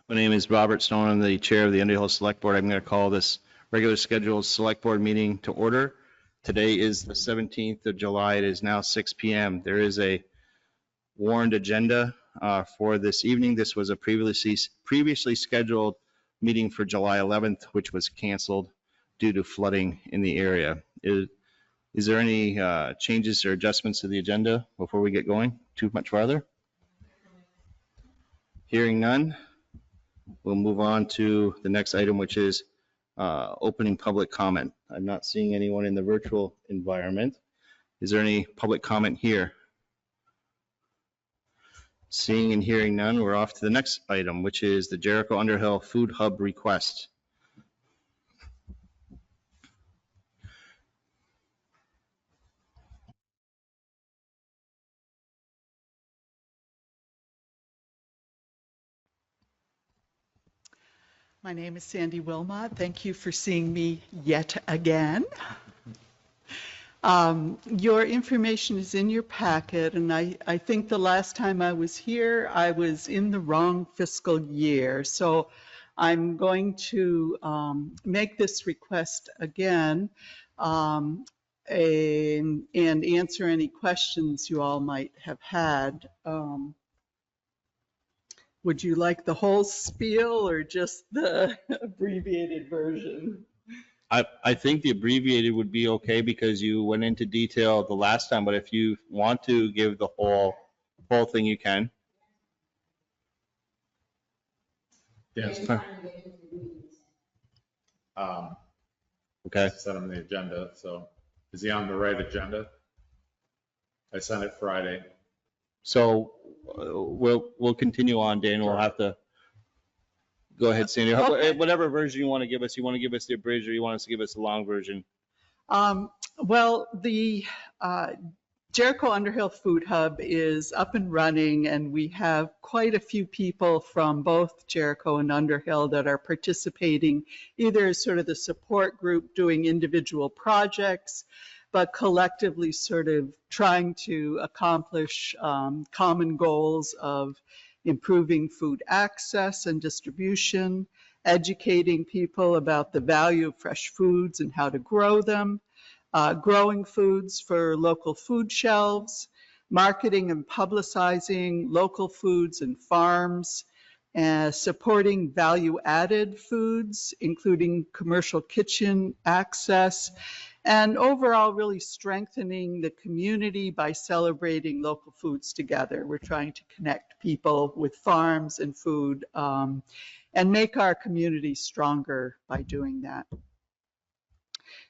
My name is Robert Stone. I'm the chair of the Underhill Selectboard. I'm going to call this regular scheduled Selectboard meeting to order. Today is the 17th of July. It is now 6 p.m. There is a warned agenda for this evening. This was a previously scheduled meeting for July 11th, which was canceled due to flooding in the area. Is there any changes or adjustments to the agenda before we get going too much farther? Hearing none, we'll move on to the next item, which is opening public comment. I'm not seeing anyone in the virtual environment. Is there any public comment here? Seeing and hearing none, we're off to the next item, which is the Jericho-Underhill Food Hub request. My name is Sandy Wilmot. Thank you for seeing me yet again. Your information is in your packet, and I think the last time I was here, I was in the wrong fiscal year. So I'm going to make this request again and answer any questions you all might have had. Would you like the whole spiel or just the abbreviated version? I think the abbreviated would be okay because you went into detail the last time, but if you want to give the whole thing, you can. Yes. Okay. Set on the agenda. So is he on the right agenda? I sent it Friday. So we'll continue on, Dan. We'll have to go ahead, Sandy. Okay. Whatever version you want to give us. You want to give us the abridged, or you want us to give us the long version? Well, the Jericho-Underhill Food Hub is up and running, and we have quite a few people from both Jericho and Underhill that are participating, either as sort of the support group doing individual projects, but collectively sort of trying to accomplish common goals of improving food access and distribution, educating people about the value of fresh foods and how to grow them, growing foods for local food shelves, marketing and publicizing local foods and farms, supporting value-added foods, including commercial kitchen access, and overall really strengthening the community by celebrating local foods together. We're trying to connect people with farms and food and make our community stronger by doing that.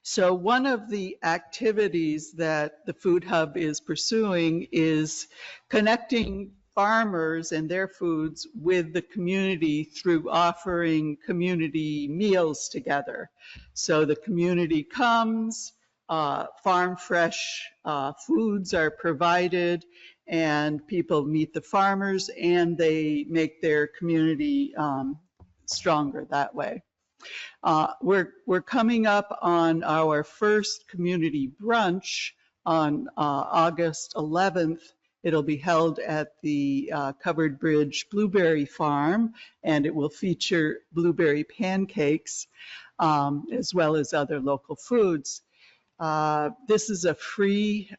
So one of the activities that the Food Hub is pursuing is connecting farmers and their foods with the community through offering community meals together. So the community comes, farm fresh foods are provided, and people meet the farmers, and they make their community stronger that way. We're coming up on our first community brunch on August 11th. It'll be held at the Covered Bridge Blueberry Farm, and it will feature blueberry pancakes as well as other local foods. This is a free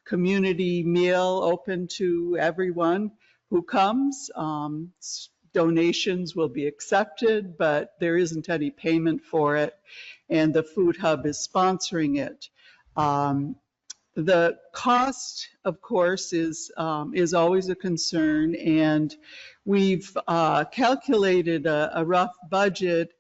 community meal open to everyone who comes. Donations will be accepted, but there isn't any payment for it, and the Food Hub is sponsoring it. The cost, of course, is always a concern, and we've calculated a rough budget.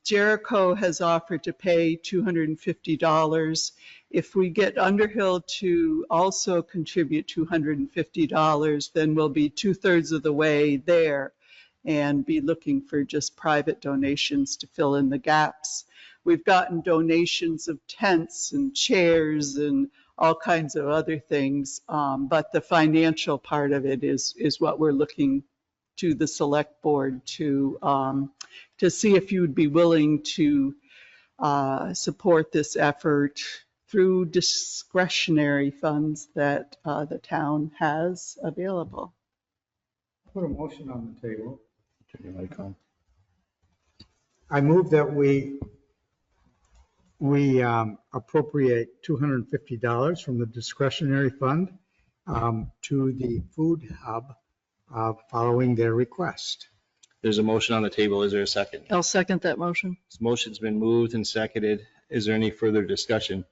Jericho has offered to pay $250. If we get Underhill to also contribute $250, then we'll be 2/3 of the way there and be looking for just private donations to fill in the gaps. We've gotten donations of tents and chairs and all kinds of other things, but the financial part of it is what we're looking to the select board to see if you would be willing to support this effort through discretionary funds that the town has available. Put a motion on the table Turn your mic on. I move that we appropriate $250 from the discretionary fund to the food hub following their request. There's a motion on the table. Is there a second? I'll second that motion. This motion's been moved and seconded. Is there any further discussion?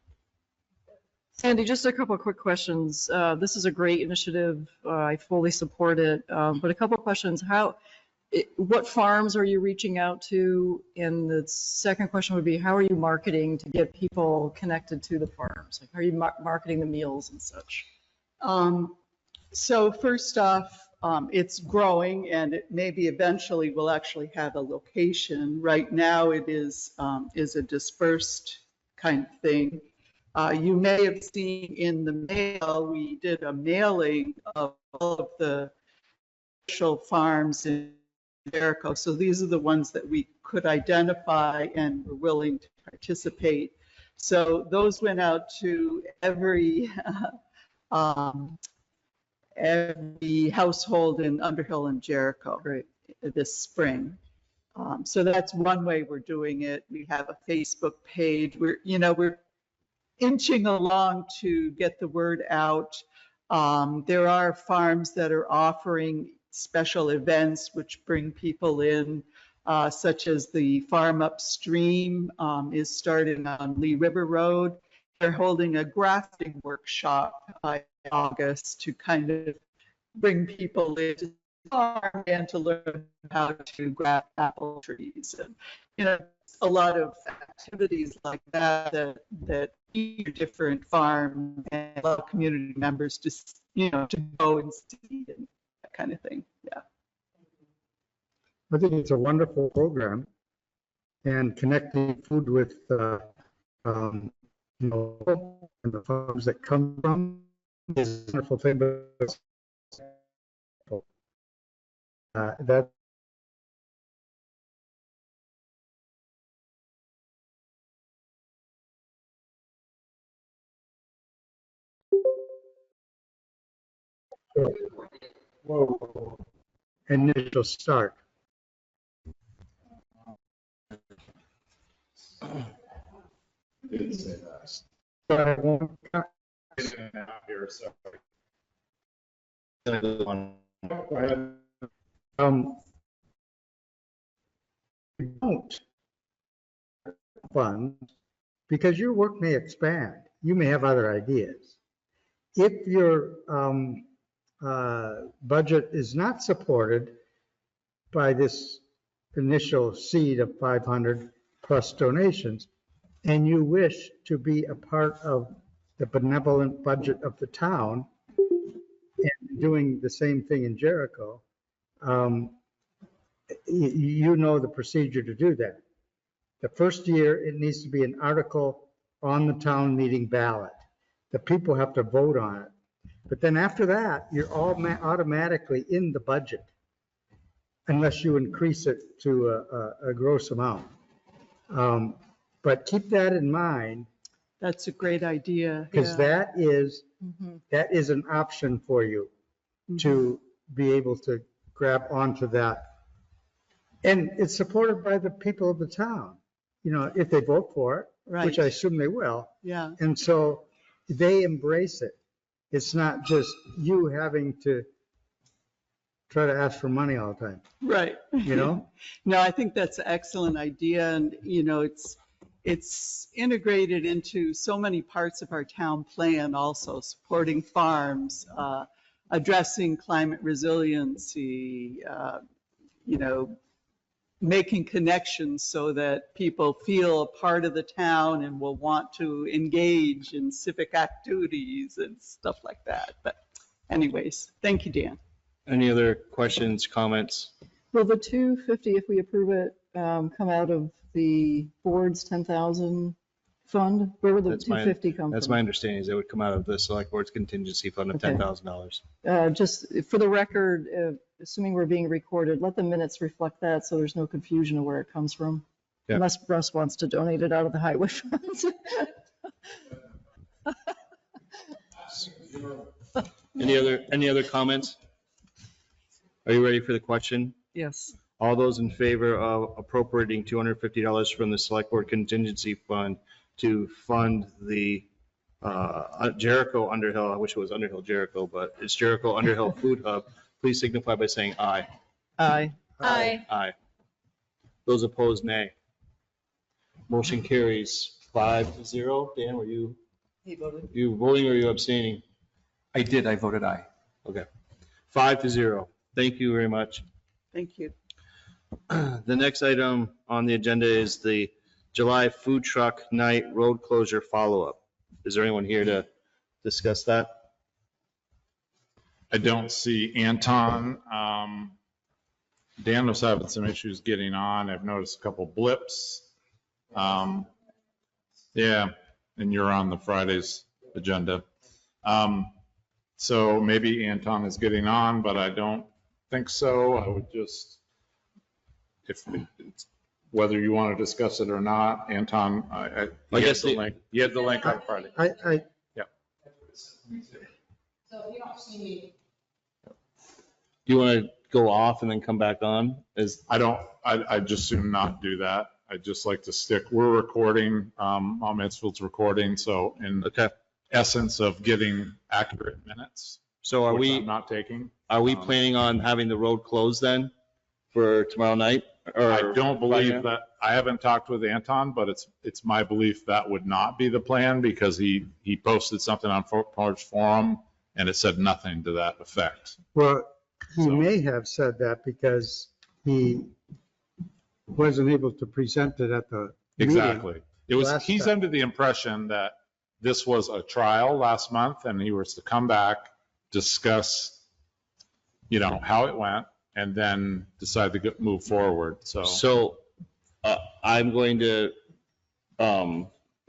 Sandy, just a couple of quick questions. This is a great initiative. I fully support it. But a couple of questions. What farms are you reaching out to? And the second question would be, how are you marketing to get people connected to the farms? Like, how are you marketing the meals and such? So first off, it's growing, and it maybe eventually will actually have a location. Right now it is a dispersed kind of thing. You may have seen in the mail, we did a mailing of all of the commercial farms in Jericho. So these are the ones that we could identify and were willing to participate. So those went out to every household in Underhill and Jericho this spring. So that's one way we're doing it. We have a Facebook page. We're inching along to get the word out. There are farms that are offering special events which bring people in, such as the farm upstream is starting on Lee River Road. They're holding a grafting workshop in August to kind of bring people into the farm and to learn how to graft apple trees. And, a lot of activities like that each different farm and allow community members to, to go and see and that kind of thing. Yeah. I think it's a wonderful program, and connecting food with, and the farms that come from is a wonderful thing. But that whoa, initial start. Didn't say that. But I won't Here, so. We don't fund because your work may expand. You may have other ideas. If your budget is not supported by this initial seed of 500 plus donations, and you wish to be a part of the benevolent budget of the town and doing the same thing in Jericho, you know the procedure to do that. The first year, it needs to be an article on the town meeting ballot. The people have to vote on it. But then after that, you're all automatically in the budget, unless you increase it to a gross amount. But keep that in mind. That's a great idea. Because that is an option for you to be able to grab onto that. And it's supported by the people of the town, if they vote for it, Right. which I assume they will. Yeah. And so they embrace it. It's not just you having to try to ask for money all the time. Right. No, I think that's an excellent idea. And, it's integrated into so many parts of our town plan also, supporting farms, addressing climate resiliency, making connections so that people feel a part of the town and will want to engage in civic activities and stuff like that. But anyways, thank you, Dan. Any other questions, comments? Will the 250, if we approve it, come out of the board's 10,000 fund? Where would the That's 250 come from? That's my understanding, is it would come out of the select board's contingency fund of Okay. $10,000. Just for the record, assuming we're being recorded, let the minutes reflect that so there's no confusion of where it comes from. Yeah. Unless Russ wants to donate it out of the highway funds. Any other comments? Are you ready for the question? Yes. All those in favor of appropriating $250 from the Select Board Contingency Fund to fund the Jericho-Underhill, I wish it was Underhill Jericho, but it's Jericho-Underhill Food Hub, please signify by saying aye. Aye. Aye. Aye. Those opposed, nay. Motion carries 5-0. Dan, were you voting or you abstaining? I did, I voted aye. Okay. 5-0. Thank you very much. Thank you. The next item on the agenda is the July Food Truck Night Road Closure Follow-Up. Is there anyone here to discuss that? I don't see Anton. Dan was having some issues getting on. I've noticed a couple blips. Yeah, and you're on the Friday's agenda. So maybe Anton is getting on, but I don't think so. I would just, whether you want to discuss it or not, Anton, I guess you had the link on Friday. Do you want to go off and then come back on? I just soon not do that. I'd just like to stick, we're recording, Mom Mansfield's recording, so in essence of getting accurate minutes. So are which we I'm not taking. Are we planning on having the road closed then for tomorrow night? Or I don't believe that, I haven't talked with Anton, but it's my belief that would not be the plan because he posted something on Porch Forum and it said nothing to that effect. Well, he may have said that because he wasn't able to present it at the meeting. Exactly. He's under the impression that this was a trial last month and he was to come back, discuss, how it went, and then decide to move forward. So I'm going to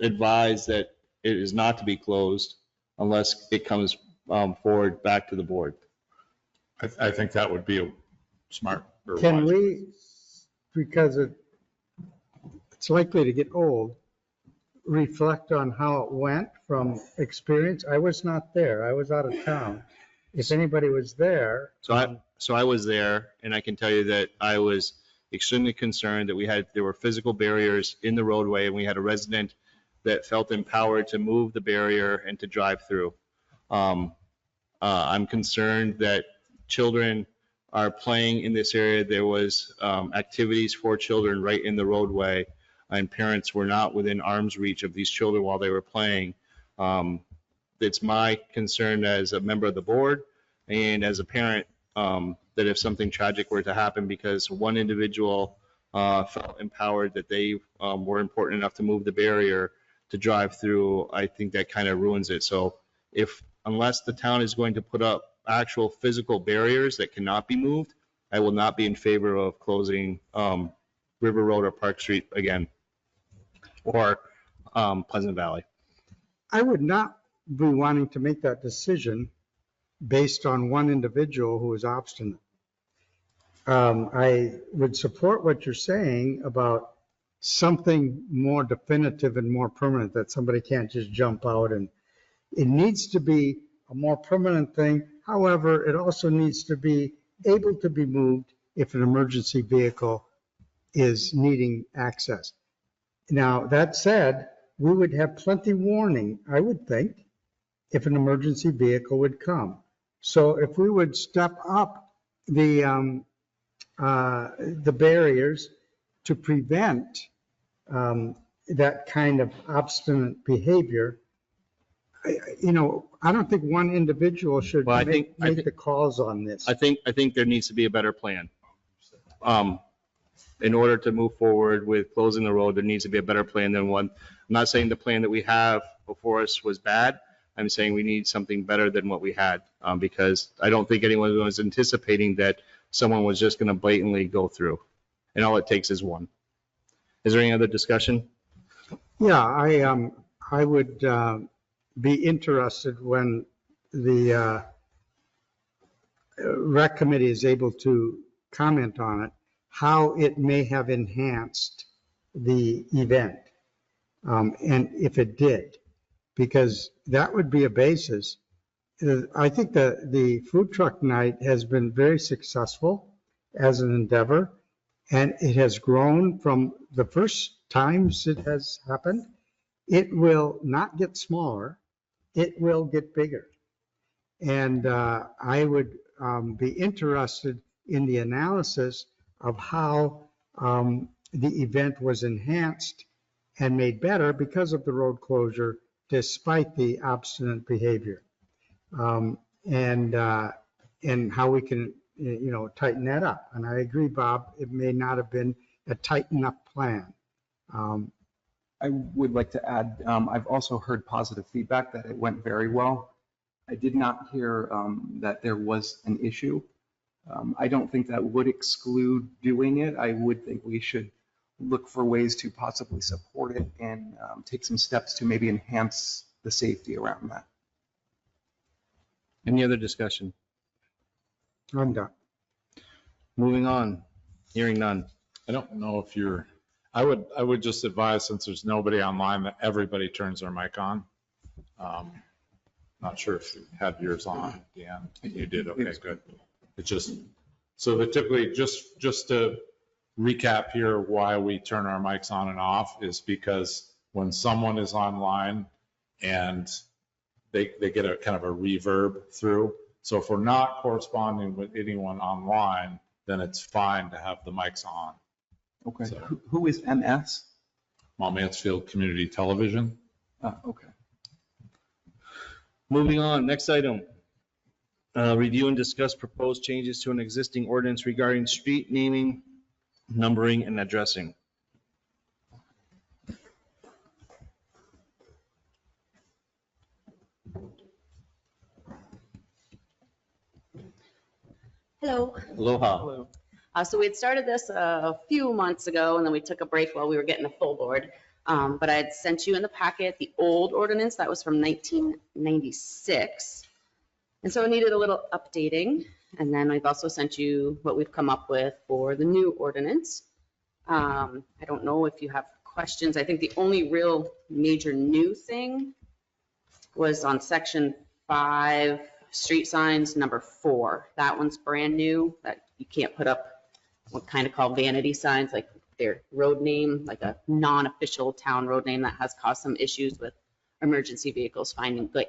advise that it is not to be closed unless it comes forward back to the board. I think that would be a smart. Can we, because it's likely to get old, reflect on how it went from experience? I was not there. I was out of town. If anybody was there. So I was there, and I can tell you that I was extremely concerned that there were physical barriers in the roadway, and we had a resident that felt empowered to move the barrier and to drive through. I'm concerned that children are playing in this area. There was activities for children right in the roadway, and parents were not within arm's reach of these children while they were playing. It's my concern as a member of the board and as a parent that if something tragic were to happen because one individual felt empowered that they were important enough to move the barrier to drive through, I think that kind of ruins it. So unless the town is going to put up actual physical barriers that cannot be moved, I will not be in favor of closing River Road or Park Street again, or Pleasant Valley. I would not be wanting to make that decision based on one individual who is obstinate. I would support what you're saying about something more definitive and more permanent, that somebody can't just jump out, and it needs to be a more permanent thing. However, it also needs to be able to be moved if an emergency vehicle is needing access. Now, that said, we would have plenty warning, I would think, if an emergency vehicle would come. So if we would step up the barriers to prevent that kind of obstinate behavior, I don't think one individual should make the calls on this. I think there needs to be a better plan. In order to move forward with closing the road, there needs to be a better plan than one. I'm not saying the plan that we have before us was bad. I'm saying we need something better than what we had, because I don't think anyone was anticipating that someone was just going to blatantly go through, and all it takes is one. Is there any other discussion? Yeah, I would be interested when the rec committee is able to comment on it, how it may have enhanced the event, and if it did, because that would be a basis. I think that the food truck night has been very successful as an endeavor, And it has grown from the first times it has happened. It will not get smaller. It will get bigger. And I would be interested in the analysis of how the event was enhanced and made better because of the road closure, despite the obstinate behavior. And how we can, tighten that up. And I agree, Bob, it may not have been a tighten up plan. I would like to add, I've also heard positive feedback that it went very well. I did not hear that there was an issue. I don't think that would exclude doing it. I would think we should look for ways to possibly support it and take some steps to maybe enhance the safety around that. Any other discussion? I'm done. Moving on, hearing none. I don't know if I would just advise, since there's nobody online, that everybody turns their mic on. Not sure if you had yours on, Dan. You did, okay, good. It's just, so that typically, just to recap here, why we turn our mics on and off is because when someone is online and they get a kind of a reverb through. So if we're not corresponding with anyone online, then it's fine to have the mics on. Okay. So- Who is MS? Mount Mansfield Community Television. Okay. Moving on, next item. Review and discuss proposed changes to an existing ordinance regarding street naming, numbering, and addressing. Hello. Aloha. So we had started this a few months ago, and then we took a break while we were getting a full board. But I had sent you in the packet the old ordinance that was from 1996. And so it needed a little updating. And then I've also sent you what we've come up with for the new ordinance. I don't know if you have questions. I think the only real major new thing was on section 5, street signs, number 4. That one's brand new, that you can't put up what kind of called vanity signs, like their road name, like a non-official town road name that has caused some issues with emergency vehicles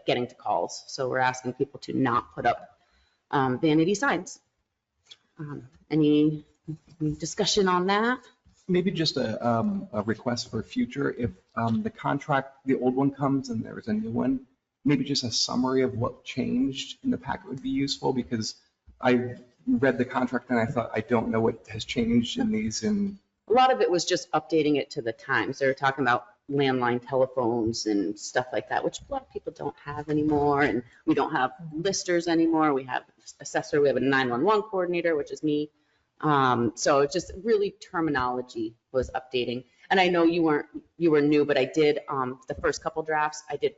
getting to calls. So we're asking people to not put up vanity signs. Any discussion on that? Maybe just a request for future, if the contract, the old one comes and there's a new one, maybe just a summary of what changed in the packet would be useful, because I read the contract and I thought, I don't know what has changed in these. And A lot of it was just updating it to the times. They were talking about landline telephones and stuff like that, which a lot of people don't have anymore. And we don't have listers anymore. We have assessor, we have a 911 coordinator, which is me. So it's just really terminology was updating. And I know you were new, but I did, the first couple drafts, I did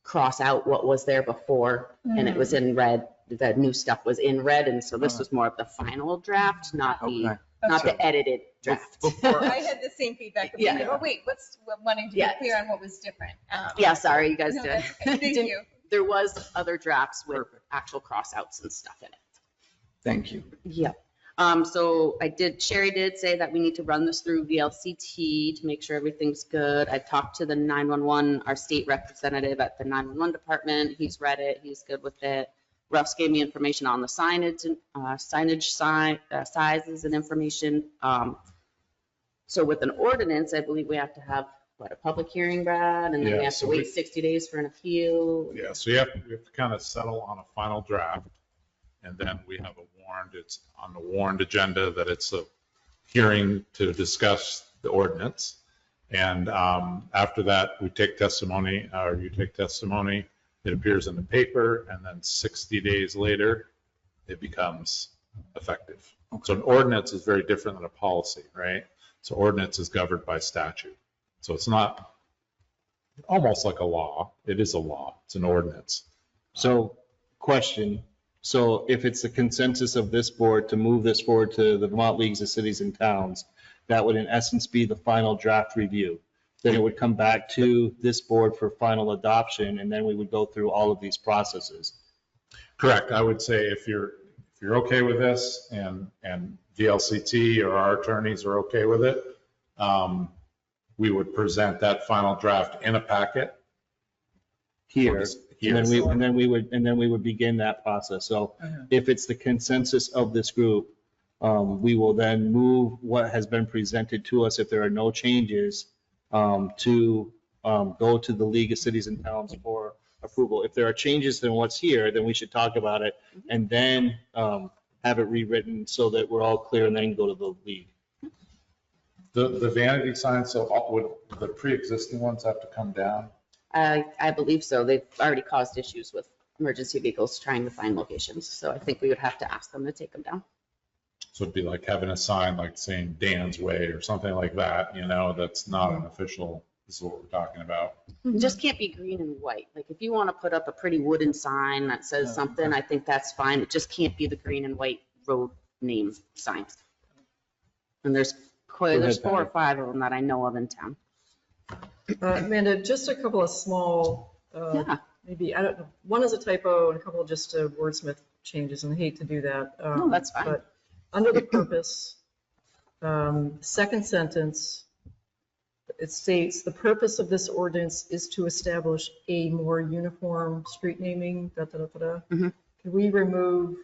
cross out what was there before, and it was in red. The new stuff was in red, and so this was more of the final draft, not the edited draft. I had the same feedback. Yeah. Oh, wait, wanting to Yeah. get clear on what was different. Yeah, sorry, you guys No, did. that's okay. Thank you. There was other drafts with actual crossouts and stuff in it. thank you. Yep. So Sherry did say that we need to run this through VLCT to make sure everything's good. I talked to the 911, our state representative at the 911 department. He's read it. He's good with it. Russ gave me information on the signage and sizes and information. So with an ordinance, I believe we have to have, a public hearing, Brad, and then we Yeah, have to so wait 60 days for an appeal. Yeah, so we have to kind of settle on a final draft, and then we have it's on the warned agenda that it's a hearing to discuss the ordinance. And after that, we take testimony, or you take testimony, it appears in the paper, and then 60 days later, it becomes effective. So an ordinance is very different than a policy, right? So ordinance is governed by statute. So it's not almost like a law. It is a law. It's an ordinance. So, question. So if it's the consensus of this board to move this forward to the Vermont Leagues of Cities and Towns, that would in essence be the final draft review. Then it would come back to this board for final adoption, and then we would go through all of these processes. Correct. I would say if you're okay with this and VLCT or our attorneys are okay with it, we would present that final draft in a packet. Here. Here. And then we would begin that process. So if it's the consensus of this group, we will then move what has been presented to us, if there are no changes, to go to the League of Cities and Towns for approval. If there are changes than what's here, then we should talk about it and then have it rewritten so that we're all clear and then go to the league. The vanity signs, so would the pre-existing ones have to come down? I believe so. They've already caused issues with emergency vehicles trying to find locations. So I think we would have to ask them to take them down. So it'd be like having a sign like saying Dan's Way or something like that, that's not an official, this is what we're talking about. It just can't be green and white. Like if you want to put up a pretty wooden sign that says something, I think that's fine. It just can't be the green and white road name signs. And there's 4 or 5 of them that I know of in town. Amanda, just a couple of small, maybe, I don't know, one is a typo and a couple just wordsmith changes, and I hate to do that. No, that's fine. But under the purpose, second sentence, it states, the purpose of this ordinance is to establish a more uniform street naming, Mhm. Can we remove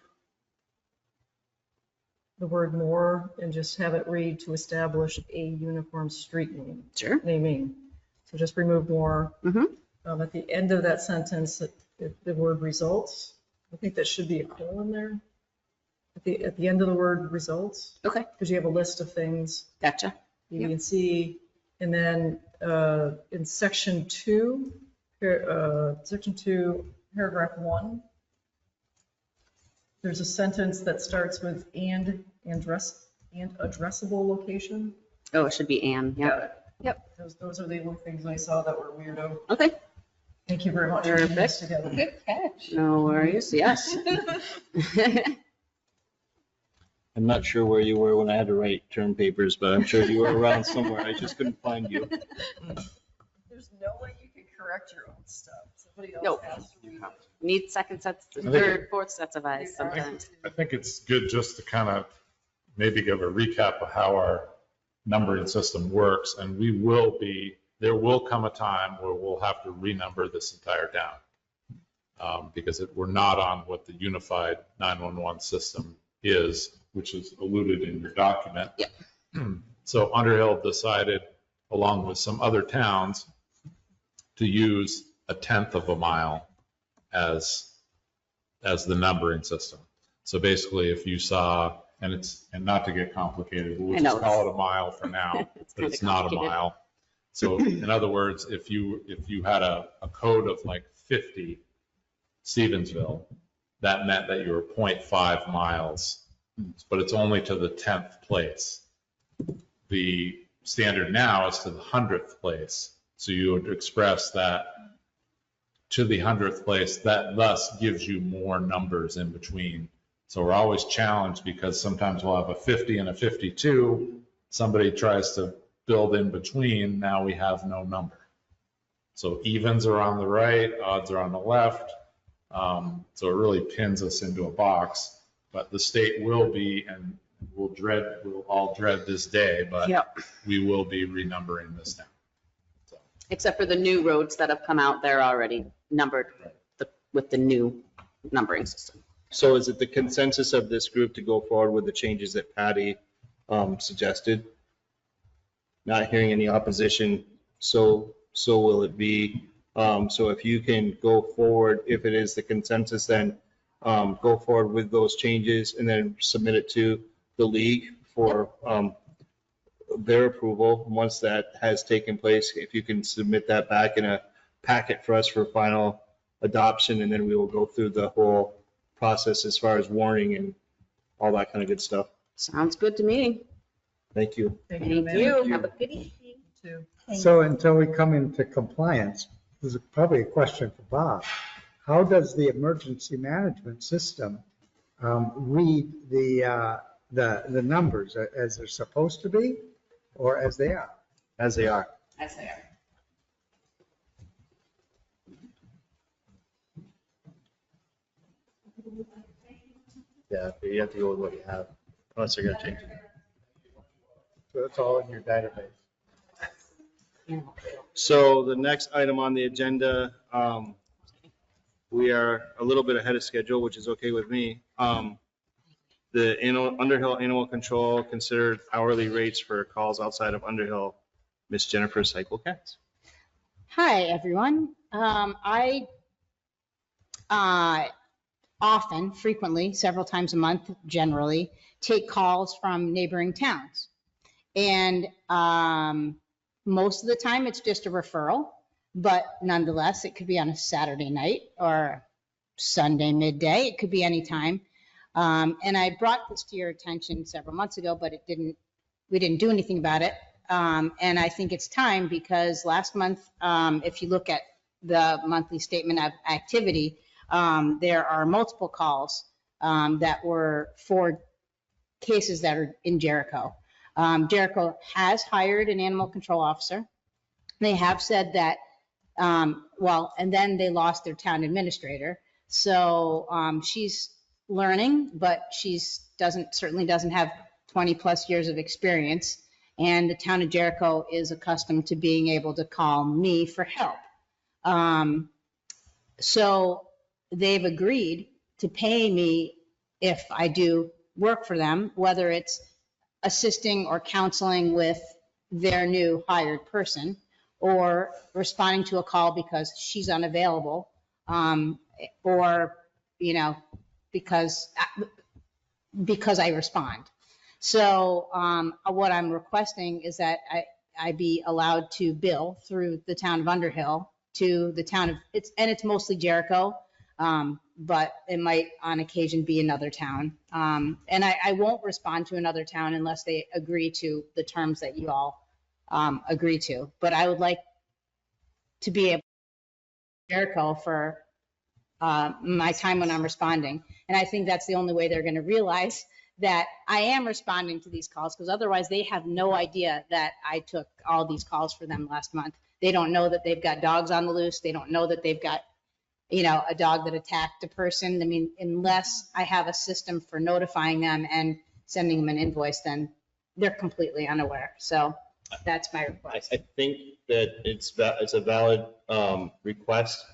the word more and just have it read to establish a uniform street name? Sure. Naming. So just remove more. Mhm. At the end of that sentence, the word results, I think that should be a colon there. At the end of the word results, Okay, because you have a list of things, gotcha. B, and C. And then in section 2, paragraph 1, there's a sentence that starts with and addressable location. Oh, it should be Ann, yeah. Got it. Yep. Those are the only things I saw that were weirdo. Okay, Thank you very much for putting this Perfect. together. Good catch. no worries, yes. I'm not sure where you were when I had to write term papers, but I'm sure you were around somewhere. I just couldn't find you. There's no way you can correct your own stuff. Somebody else Nope. has to read it. Need second sets, think- third, fourth sets of eyes sometimes. I think it's good just to kind of maybe give a recap of how our numbering system works, and there will come a time where we'll have to renumber this entire town. Because we're not on what the unified 911 system is, which is alluded in your document. Yep. So Underhill decided, along with some other towns, to use 1/10 of a mile as the numbering system. So basically, if you saw, and not to get complicated, we'll I know, just call it a mile for now, but kinda it's not a complicated. mile. So in other words, if you had a code of like 50 Stevensville, that meant that you were 0.5 miles, but it's only to the 10th place. The standard now is to the 100th place. So you would express that to the 100th place, that thus gives you more numbers in between. So we're always challenged because sometimes we'll have a 50 and a 52. Somebody tries to build in between, now we have no number. So evens are on the right, odds are on the left. So it really pins us into a box, but the state will be, and we'll all dread this day, but Yep. we will be renumbering this now. So, Except for the new roads that have come out, they're already numbered with the new numbering system. So is it the consensus of this group to go forward with the changes that Patty suggested? Not hearing any opposition, so will it be. So if you can go forward, if it is the consensus, then go forward with those changes and then submit it to the league for their approval. Once that has taken place, if you can submit that back in a packet for us for final adoption, and then we will go through the whole process as far as warning and all that kind of good stuff. Sounds good to me. Thank you. Thank Amanda. you. Have a good evening. You too. So until we come into compliance, this is probably a question for Bob. How does the emergency management system read the numbers as they're supposed to be or as they are? As they are. As they are. Yeah, you have to go with what you have. Unless they're gonna change it. So that's all in your database. So the next item on the agenda, we are a little bit ahead of schedule, which is okay with me. The Underhill Animal Control considered hourly rates for calls outside of Underhill. Miss Jennifer Silpe-Katz. Hi, everyone. I often, frequently, several times a month, generally, take calls from neighboring towns. And most of the time, it's just a referral, but nonetheless, it could be on a Saturday night or Sunday midday. It could be any time. And I brought this to your attention several months ago, but we didn't do anything about it. And I think it's time because last month, if you look at the monthly statement of activity, there are multiple calls that were for cases that are in Jericho. Jericho has hired an animal control officer. They have said that, and then they lost their town administrator. So she's learning, but certainly doesn't have 20 plus years of experience. And the town of Jericho is accustomed to being able to call me for help. So they've agreed to pay me if I do work for them, whether it's assisting or counseling with their new hired person or responding to a call because she's unavailable, or, because I respond. So what I'm requesting is that I be allowed to bill through the town of Underhill to the town of, it's mostly Jericho, but it might on occasion be another town. And I won't respond to another town unless they agree to the terms that you all agree to. But I would like to be able to Jericho for my time when I'm responding. And I think that's the only way they're going to realize that I am responding to these calls, because otherwise they have no idea that I took all these calls for them last month. They don't know that they've got dogs on the loose. They don't know that they've got, a dog that attacked a person. I mean, unless I have a system for notifying them and sending them an invoice, then they're completely unaware. So that's my request. I think that it's a valid request.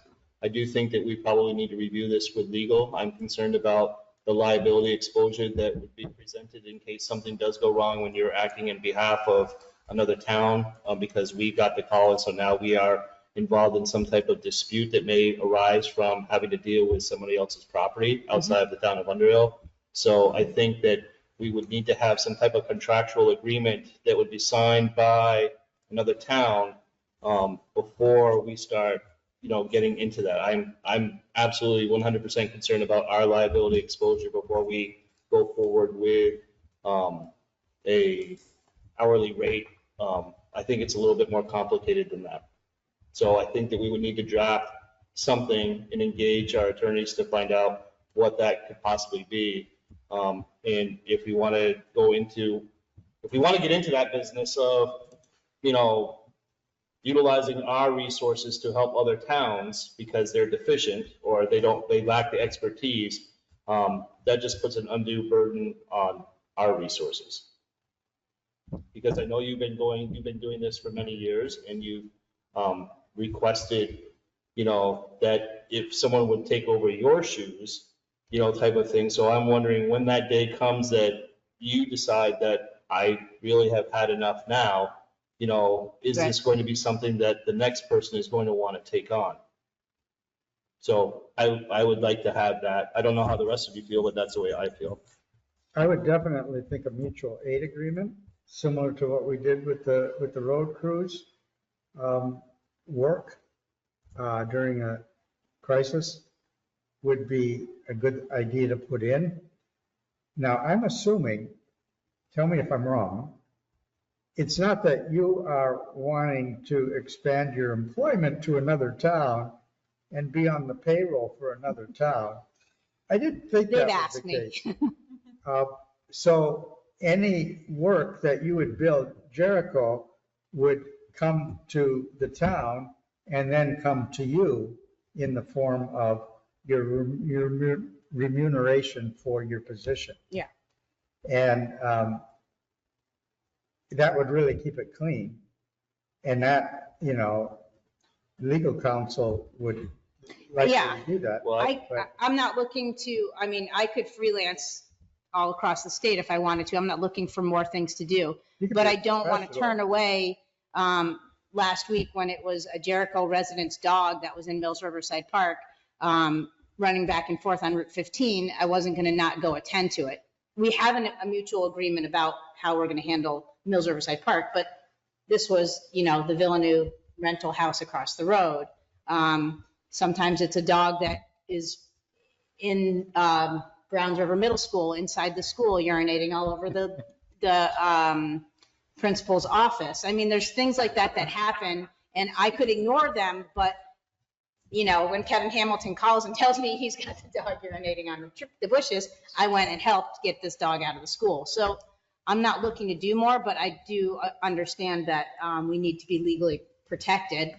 I do think that we probably need to review this with legal. I'm concerned about the liability exposure that would be presented in case something does go wrong when you're acting in behalf of another town, because we got the call, and so now we are involved in some type of dispute that may arise from having to deal with somebody else's property outside of the town of Underhill. So I think that we would need to have some type of contractual agreement that would be signed by another town before we start getting into that. I'm absolutely 100% concerned about our liability exposure before we go forward with a hourly rate. I think it's a little bit more complicated than that. So I think that we would need to draft something and engage our attorneys to find out what that could possibly be. And if we want to get into that business of, utilizing our resources to help other towns because they're deficient or they lack the expertise, that just puts an undue burden on our resources. Because I know you've been doing this for many years, and you've requested, that if someone would take over your shoes, type of thing. So I'm wondering when that day comes that you decide that I really have had enough now, is Right. this going to be something that the next person is going to want to take on? So I would like to have that. I don't know how the rest of you feel, but that's the way I feel. I would definitely think a mutual aid agreement, similar to what we did with the road crews, work during a crisis would be a good idea to put in. Now, I'm assuming, tell me if I'm wrong, it's not that you are wanting to expand your employment to another town and be on the payroll for another town. I didn't think that They'd was ask the me. case. So any work that you would build, Jericho would come to the town and then come to you in the form of your remuneration for your position. Yeah. And that would really keep it clean. And that, legal counsel would like Yeah. to do that. Well, I'm not looking to, I mean, I could freelance all across the state if I wanted to. I'm not looking for more things to do. You could But be I don't want to professional. turn away, last week when it was a Jericho resident's dog that was in Mills Riverside Park, running back and forth on Route 15, I wasn't going to not go attend to it. We have a mutual agreement about how we're going to handle Mills Riverside Park, but this was, the Villeneuve rental house across the road. Sometimes it's a dog that is in Browns River Middle School, inside the school, urinating all over the principal's office. I mean, there's things like that that happen, and I could ignore them, but when Kevin Hamilton calls and tells me he's got the dog urinating on the bushes, I went and helped get this dog out of the school. So I'm not looking to do more, but I do understand that we need to be legally protected.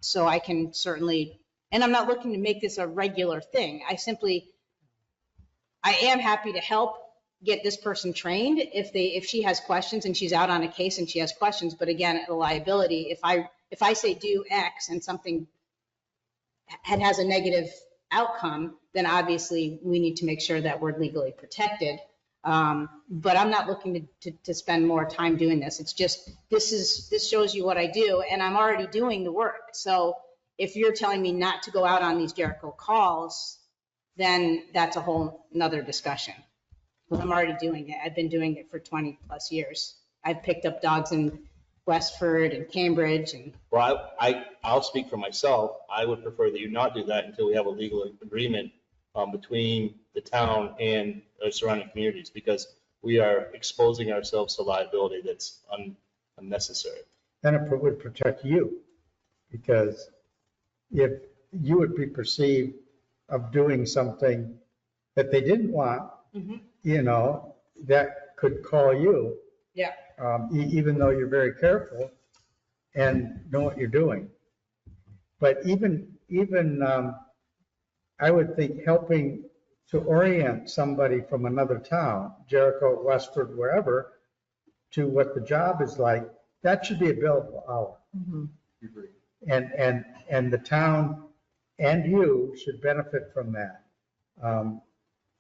So I can certainly, and I'm not looking to make this a regular thing. I am happy to help get this person trained if she has questions and she's out on a case and she has questions. But again, the liability, if I say do X and something has a negative outcome, then obviously we need to make sure that we're legally protected. But I'm not looking to spend more time doing this. It's just, this shows you what I do, and I'm already doing the work. So if you're telling me not to go out on these Jericho calls, then that's a whole nother discussion. But I'm already doing it. I've been doing it for 20 plus years. I've picked up dogs in Westford and Cambridge and. Well, I'll speak for myself. I would prefer that you not do that until we have a legal agreement between the town and our surrounding communities, because we are exposing ourselves to liability that's unnecessary. Then it would protect you, because if you would be perceived of doing something that they didn't want, that could call you. Yeah. Even though you're very careful and know what you're doing. But even I would think helping to orient somebody from another town, Jericho, Westford, wherever, to what the job is like, that should be a billable hour. And the town and you should benefit from that.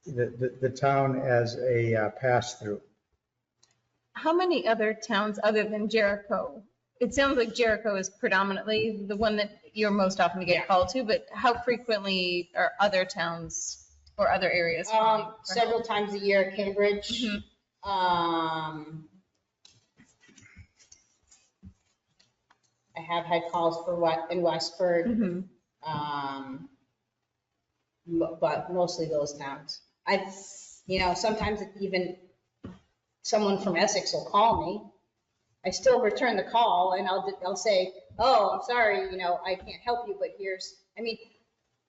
The town as a pass-through. How many other towns other than Jericho? It sounds like Jericho is predominantly the one that you're most often to get called to, but how frequently are other towns or other areas? Several times a year, Cambridge. I have had calls for in Westford, but mostly those towns. Sometimes even someone from Essex will call me. I still return the call and I'll say, oh, I'm sorry, I can't help you, but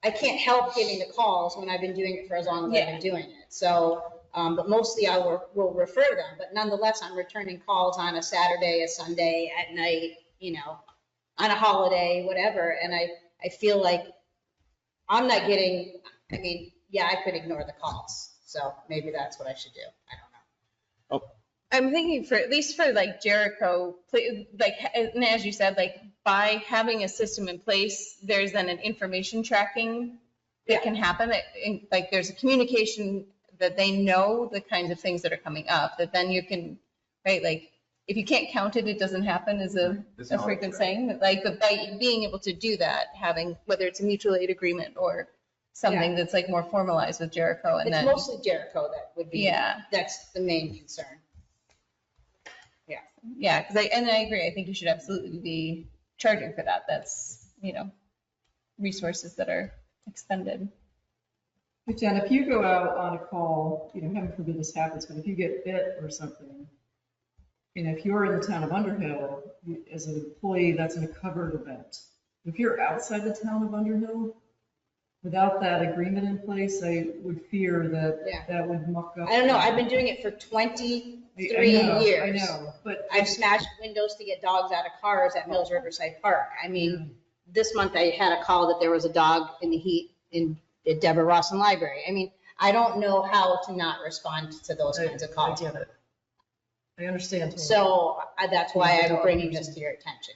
I can't help getting the calls when I've been doing it for as long as I've been doing it. So, but mostly I will refer them, but nonetheless, I'm returning calls on a Saturday, a Sunday, at night, on a holiday, whatever. And I feel like I'm not getting, I could ignore the calls. So maybe that's what I should do. I don't know. I'm thinking for, at least for like Jericho, and as you said, by having a system in place, there's then an information tracking that can happen. There's a communication that they know the kinds of things that are coming up, that then you can, if you can't count it, it doesn't happen is a frequent saying. But by being able to do that, having, whether it's a mutual aid agreement or something that's more formalized with Jericho. And it's mostly Jericho that would be, that's the main concern. Yeah, because I agree. I think you should absolutely be charging for that. That's, resources that are expended. But Jen, if you go out on a call, heaven forbid this happens, but if you get bit or something, if you're in the town of Underhill, as an employee, that's in a covered event. If you're outside the town of Underhill, without that agreement in place, I would fear that that would muck up. I don't know. I've been doing it for 23 years. I know, but I've smashed windows to get dogs out of cars at Mills Riverside Park. This month I had a call that there was a dog in the heat in at Deborah Rawson Library. I don't know how to not respond to those kinds of I calls. get it. I understand. So that's why I'm bringing this to your attention.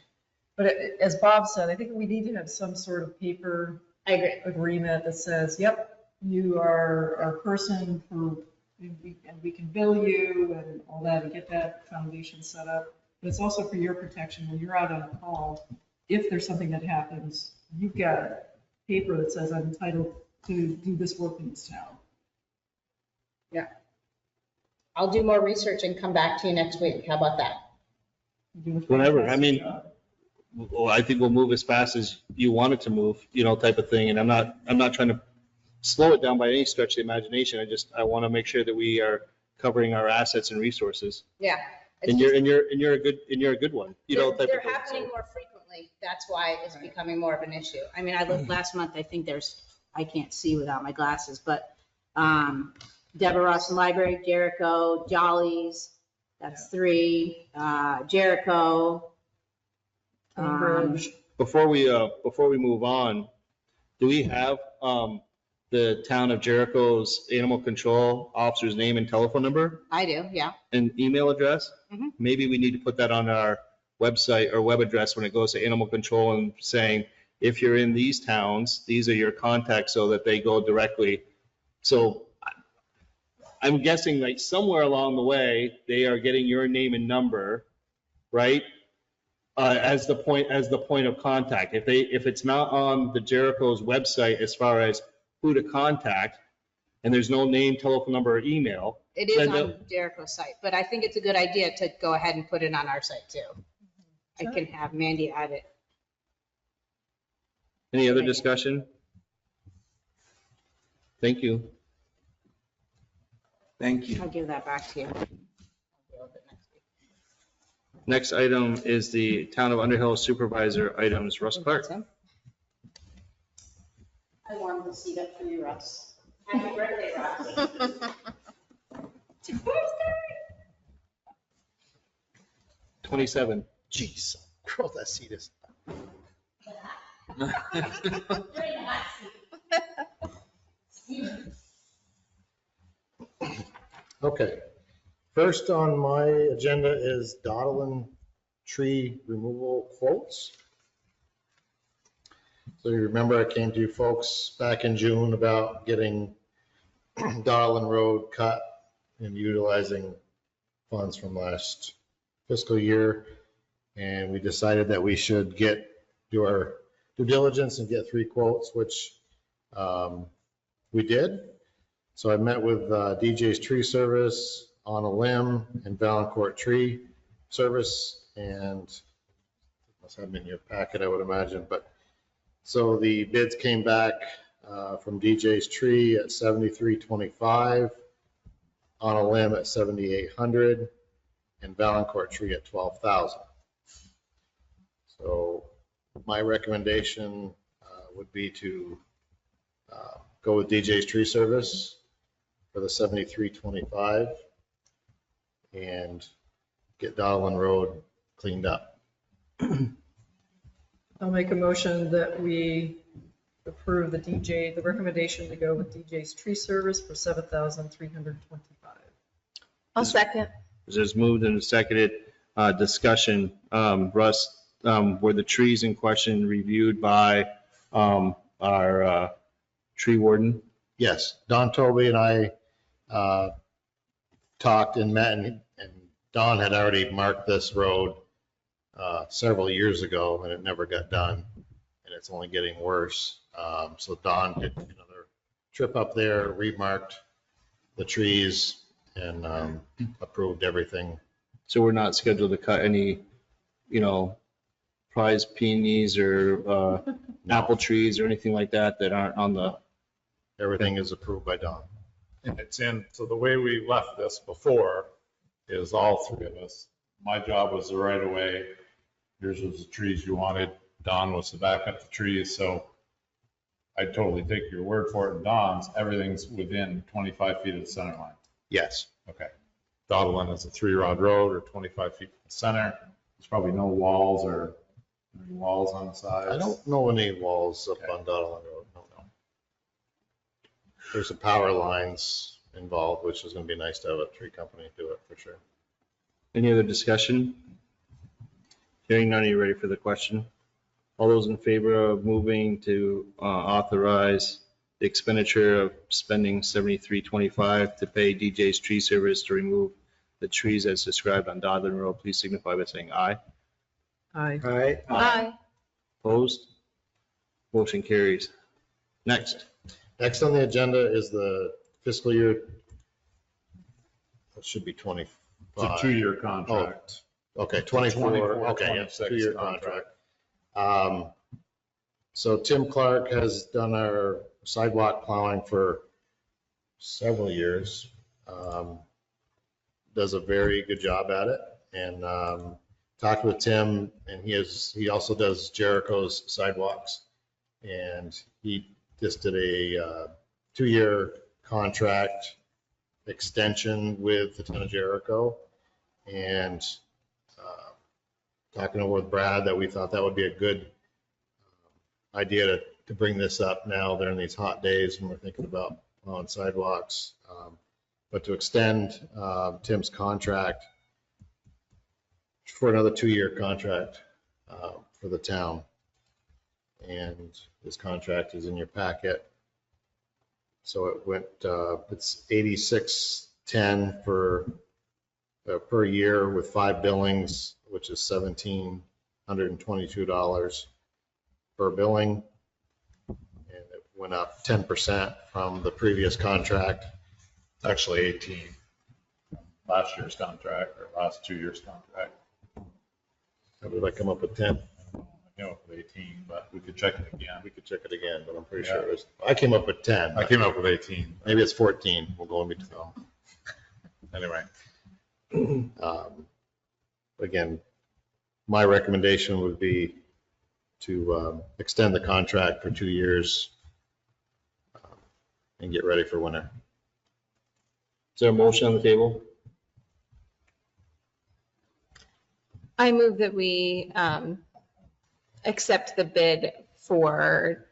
But as Bob said, I think we need to have some sort of paper I agree. agreement that says, yep, you are our person for, and we can bill you and all that and get that foundation set up. But it's also for your protection when you're out on a call. If there's something that happens, you've got paper that says I'm entitled to do this work in this town. Yeah. I'll do more research and come back to you next week. How about that? You do a Whatever. I fantastic mean, job. well, I think we'll move as fast as you want it to move, type of thing. And I'm not trying to slow it down by any stretch of the imagination. I want to make sure that we are covering our assets and resources. Yeah. It's And just- you're a good one, type They're of thing. happening more frequently. That's why it's becoming more of an issue. I mean, I looked last month, I think I can't see without my glasses, but Deborah Ross Library, Jericho, Jolly's, that's 3, Jericho. Cambridge. Before we move on, do we have the town of Jericho's animal control officer's name and telephone number I do, yeah. and email address? Mhm. Maybe we need to put that on our website or web address when it goes to animal control and saying, if you're in these towns, these are your contacts, so that they go directly. So I'm guessing like somewhere along the way, they are getting your name and number, right? As the point of contact. If it's not on the Jericho's website as far as who to contact, and there's no name, telephone number, or email. It is then on Jericho's site, but I think it's a good idea to go ahead and put it on our site too. I can have Mandy add it. Any other discussion? Thank you. Thank you. I'll give that back to you. Next item is the Town of Underhill Supervisor items. Russ Clark. I warmed the seat up for you, Russ. Happy birthday, Russ. 27. Jeez, girl, that seat is. Okay, first on my agenda is Daudelin tree removal quotes. So you remember I came to you folks back in June about getting Daudelin Road cut and utilizing funds from last fiscal year. And we decided that we should do our due diligence and get 3 quotes, which we did. So I met with DJ's Tree Service, On a Limb, and Valancourt Tree Service, and must have them in your packet, I would imagine. But so the bids came back from DJ's Tree at $73.25, On a Limb at $7,800, and Valancourt Tree at $12,000. So my recommendation would be to go with DJ's Tree Service for the $73.25 and get Daudelin Road cleaned up. I'll make a motion that we approve the recommendation to go with DJ's Tree Service for $7,325. I'll second. There's moved and seconded discussion. Russ, were the trees in question reviewed by our tree warden? Yes, Don Toby and I talked and met, and Don had already marked this road several years ago, and it never got done, and it's only getting worse. So Don did another trip up there, remarked the trees, and approved everything. So we're not scheduled to cut any, prize peonies or apple trees or anything like that aren't on the. Everything is approved by Don. And it's so the way we left this before is all 3 of us. My job was the right of way. Yours was the trees you wanted. Don was to back up the trees. So I totally take your word for it. And Don's, everything's within 25 feet of the center line. Yes. Okay. Daudelin is a 3-rod road or 25 feet from the center. There's probably no walls or any walls on the sides. I don't know any walls up Okay. on Daudelin Road. No. there's some power lines involved, which is going to be nice to have a tree company do it for sure. Any other discussion? Hearing none, are you ready for the question? All those in favor of moving to authorize the expenditure of spending $73.25 to pay DJ's Tree Service to remove the trees as described on Daudelin Road, please signify by saying aye. Aye. All right. Aye. Opposed? Motion carries. Next. Next on the agenda is the fiscal year. It should be 25. It's a 2-year contract. Okay, 24, 24, okay, yeah, 26 2-year contract. So Tim Clark has done our sidewalk plowing for several years. Does a very good job at it, and talked with Tim, and he also does Jericho's sidewalks, and he just did a 2-year contract extension with the town of Jericho, and talking over with Brad that we thought that would be a good idea to bring this up now during these hot days when we're thinking about on sidewalks, but to extend Tim's contract for another 2-year contract for the town. And his contract is in your packet. So it went, it's $86.10 per year with 5 billings, which is $1,722 per billing. And it went up 10% from the previous contract. It's actually 18. Last year's contract or last 2 years contract. How did I come up with 10? I came up with 18, but we could check it again. We could check it again, but I'm pretty sure it was, I came up with 10. I came up with 18. Maybe it's 14. We'll go in between. Anyway, Again, my recommendation would be to extend the contract for 2 years and get ready for winter. Is there a motion on the table? I move that we accept the bid for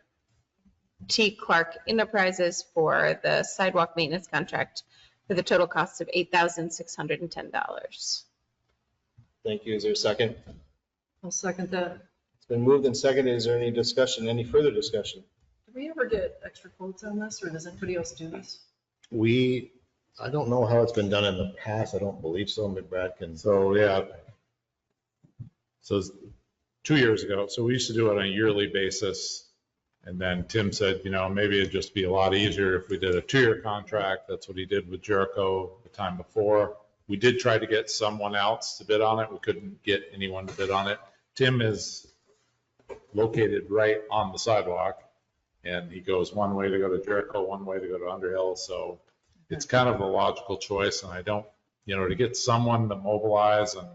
T. Clark Enterprises for the sidewalk maintenance contract for the total cost of $8,610. Thank you. Is there a second? I'll second that. It's been moved and seconded. Is there any discussion, any further discussion? Did we ever get extra quotes on this, or does anybody else do this? I don't know how it's been done in the past. I don't believe so. Maybe Brad can. so yeah. So 2 years ago, so we used to do it on a yearly basis. And then Tim said, maybe it'd just be a lot easier if we did a 2-year contract. That's what he did with Jericho the time before. We did try to get someone else to bid on it. We couldn't get anyone to bid on it. Tim is located right on the sidewalk, and he goes one way to go to Jericho, one way to go to Underhill. So it's kind of a logical choice. And I don't, to get someone to mobilize and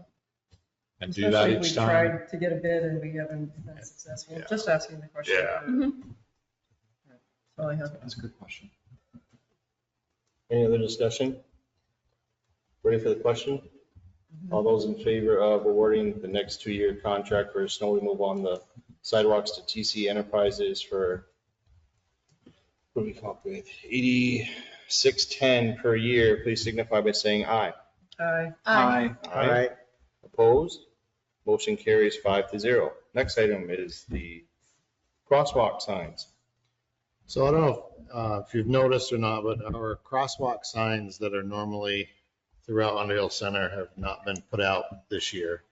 do that Especially if each we time. tried to get a bid and we haven't been successful. Yeah. Just asking the question. Yeah. That's all I have. That's a good question. Any other discussion? Ready for the question? All those in favor of awarding the next 2-year contract for snow removal on the sidewalks to TC Enterprises for, what do we come up with? $86.10 per year, please signify by saying aye. Aye. Aye. All right. Opposed? Motion carries 5-0. Next item is the crosswalk signs. So I don't know if you've noticed or not, but our crosswalk signs that are normally throughout Underhill Center have not been put out this year.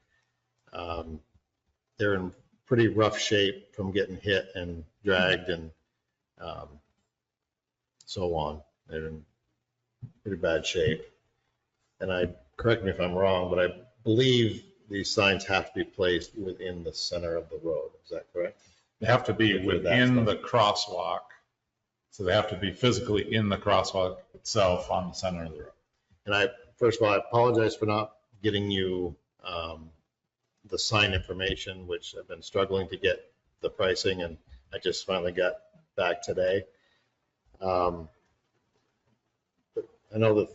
They're in pretty rough shape from getting hit and dragged and so on. They're in pretty bad shape. And correct me if I'm wrong, but I believe these signs have to be placed within the center of the road. Is that correct? They have to be With that within stuff. the crosswalk. So they have to be physically in the crosswalk itself on the center of the road. And first of all, I apologize for not getting you the sign information, which I've been struggling to get the pricing, and I just finally got back today. But I know that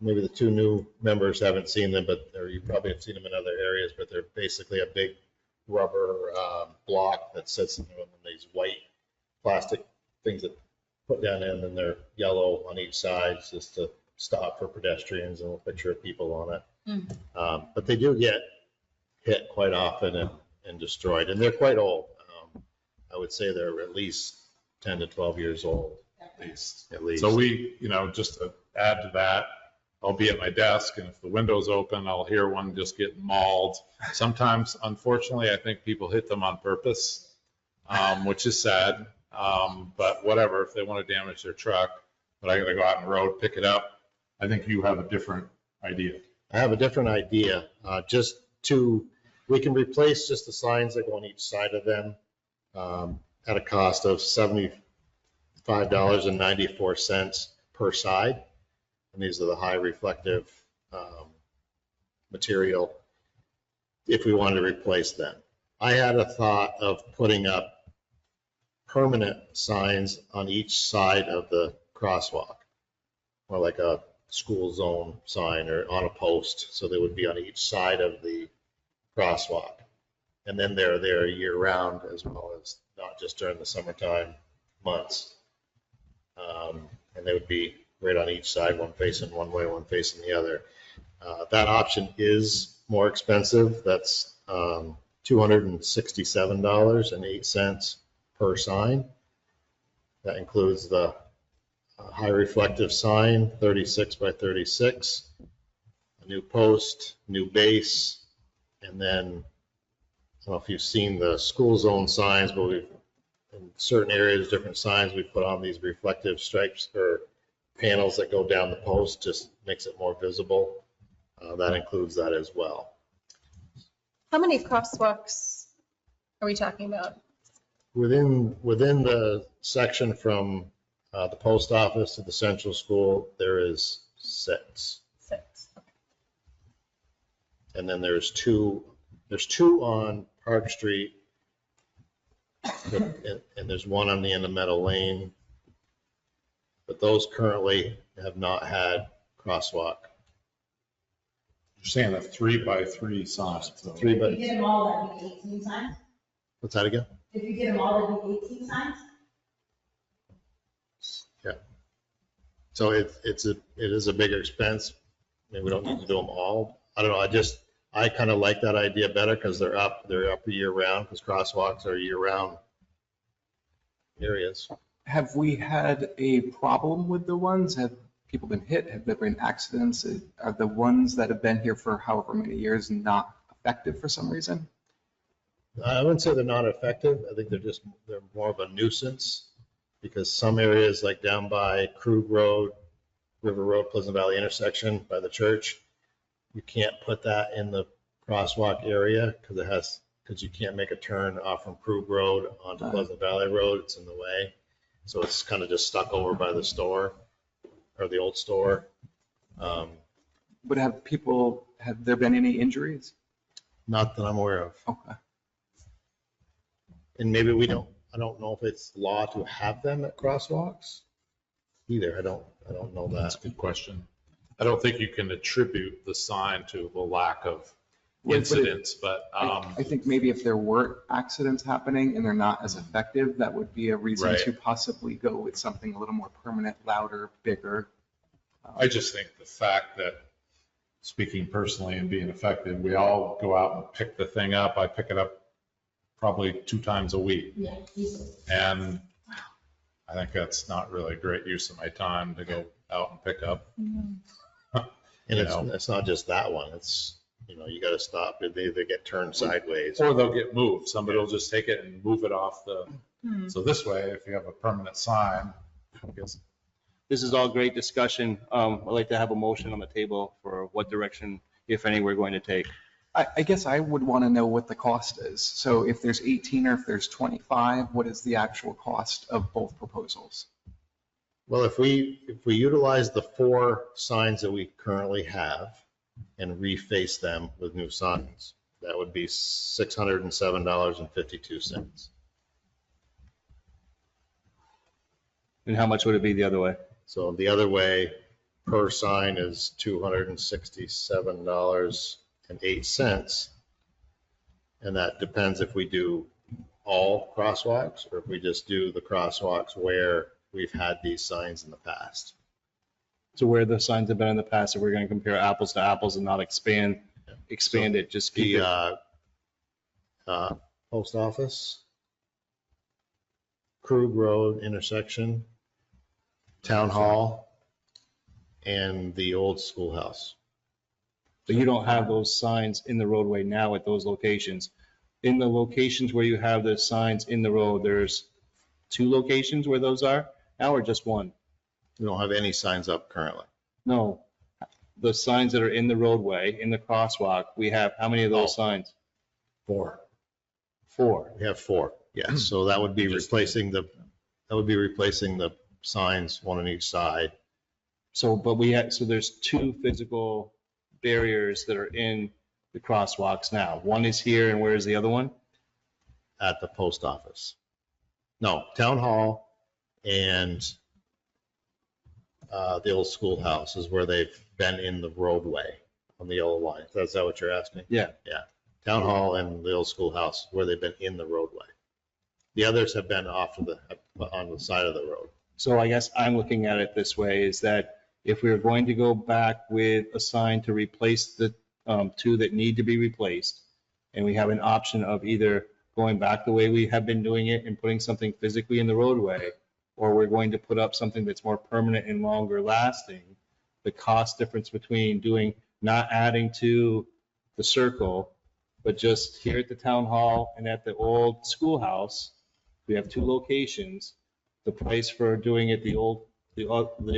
maybe the 2 new members haven't seen them, or you probably have seen them in other areas, but they're basically a big rubber block that sits in these white plastic things that put down in, and they're yellow on each side just to stop for pedestrians and a picture of people on it. But they do get hit quite often and destroyed, and they're quite old. I would say they're at least 10 to 12 years old. At least. So we, just to add to that, I'll be at my desk, and if the window's open, I'll hear one just get mauled. Sometimes, unfortunately, I think people hit them on purpose, which is sad. But whatever, if they want to damage their truck, but I got to go out on the road, pick it up. I think you have a different idea. I have a different idea. We can replace just the signs that go on each side of them at a cost of $75.94 per side. And these are the high reflective material if we wanted to replace them. I had a thought of putting up permanent signs on each side of the crosswalk, or like a school zone sign or on a post, so they would be on each side of the crosswalk. And then they're there year round, as well as not just during the summertime months. And they would be right on each side, one facing one way, one facing the other. That option is more expensive. That's $267.08 per sign. That includes the high reflective sign, 36 by 36, a new post, new base, and then, I don't know if you've seen the school zone signs, but we've, in certain areas, different signs, we put on these reflective stripes or panels that go down the post, just makes it more visible. That includes that as well. How many crosswalks are we talking about? Within the section from the post office to the central school, there is 6. 6. Okay. And then there's two on Park Street, and there's one on the end of Meadow Lane. But those currently have not had crosswalk. You're saying a 3 by 3 sign. So. If you get them all, that'd be 18 signs? What's that again? If you get them all, that'd be 18 signs? Yeah. So it is a bigger expense. I mean, we don't need to do them all. I don't know. I kind of like that idea better because they're up year round, because crosswalks are year round areas. Have we had a problem with the ones? Have people been hit? Have there been accidents? Are the ones that have been here for however many years not effective for some reason? I wouldn't say they're not effective. I think they're more of a nuisance, because some areas like down by Krug Road, River Road, Pleasant Valley intersection by the church, you can't put that in the crosswalk area because you can't make a turn off from Krug Road onto Pleasant Valley Road. It's in the way. So it's kind of just stuck over by the store, or the old store. But have there been any injuries? Not that I'm aware of. Okay. And maybe I don't know if it's law to have them at crosswalks either. I don't know that. That's a good question. I don't think you can attribute the sign to the lack of incidents, but I think maybe if there were accidents happening and they're not as effective, that would be a reason Right. to possibly go with something a little more permanent, louder, bigger. I just think the fact that, speaking personally and being effective, we all go out and pick the thing up. I pick it up probably 2 times a week. Yeah, easily. And I think that's not really a great use of my time to go out and pick up. And it's not just that one. It's, you got to stop. They get turned sideways. Or they'll get moved. Somebody will just take it and move it off so this way, if you have a permanent sign, I guess. This is all great discussion. I'd like to have a motion on the table for what direction, if any, we're going to take. I guess I would want to know what the cost is. So if there's 18 or if there's 25, what is the actual cost of both proposals? Well, if we utilize the 4 signs that we currently have and reface them with new signs, that would be $607.52. And how much would it be the other way? So the other way per sign is $267.08. And that depends if we do all crosswalks or if we just do the crosswalks where we've had these signs in the past. So where the signs have been in the past, if we're going to compare apples to apples and not expand it, just keep it. Post office, Krug Road intersection, Town Hall, and the old schoolhouse. But you don't have those signs in the roadway now at those locations. In the locations where you have the signs in the road, there's 2 locations where those are now, or just 1? We don't have any signs up currently. No, the signs that are in the roadway, in the crosswalk, we have, how many of those signs? 4. 4. We have 4, yes. So that would be replacing the signs, one on each side. So, so there's 2 physical barriers that are in the crosswalks now. One is here, and where is the other one? At the post office. No, Town Hall and the old schoolhouse is where they've been in the roadway on the yellow line. Is that what you're asking? Yeah. Yeah. Town Hall and the old schoolhouse where they've been in the roadway. The others have been on the side of the road. So I guess I'm looking at it this way, is that if we're going to go back with a sign to replace the 2 that need to be replaced, and we have an option of either going back the way we have been doing it and putting something physically in the roadway, or we're going to put up something that's more permanent and longer lasting, the cost difference between not adding to the circle, but just here at the town hall and at the old schoolhouse, we have 2 locations. The price for doing it the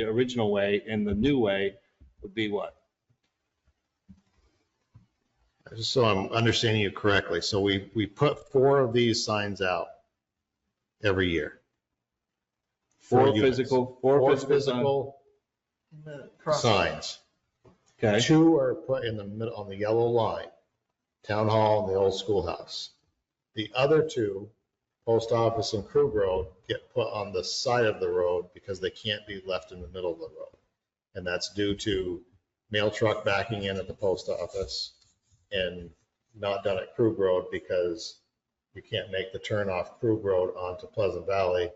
original way and the new way would be what? Just so I'm understanding you correctly. So we put 4 of these signs out every year. 4 units. physical signs. Okay. 2 are put in the middle on the yellow line, Town Hall and the old schoolhouse. The other 2, Post Office and Krug Road, get put on the side of the road because they can't be left in the middle of the road. And that's due to mail truck backing in at the post office and not done at Krug Road because you can't make the turn off Krug Road onto Pleasant Valley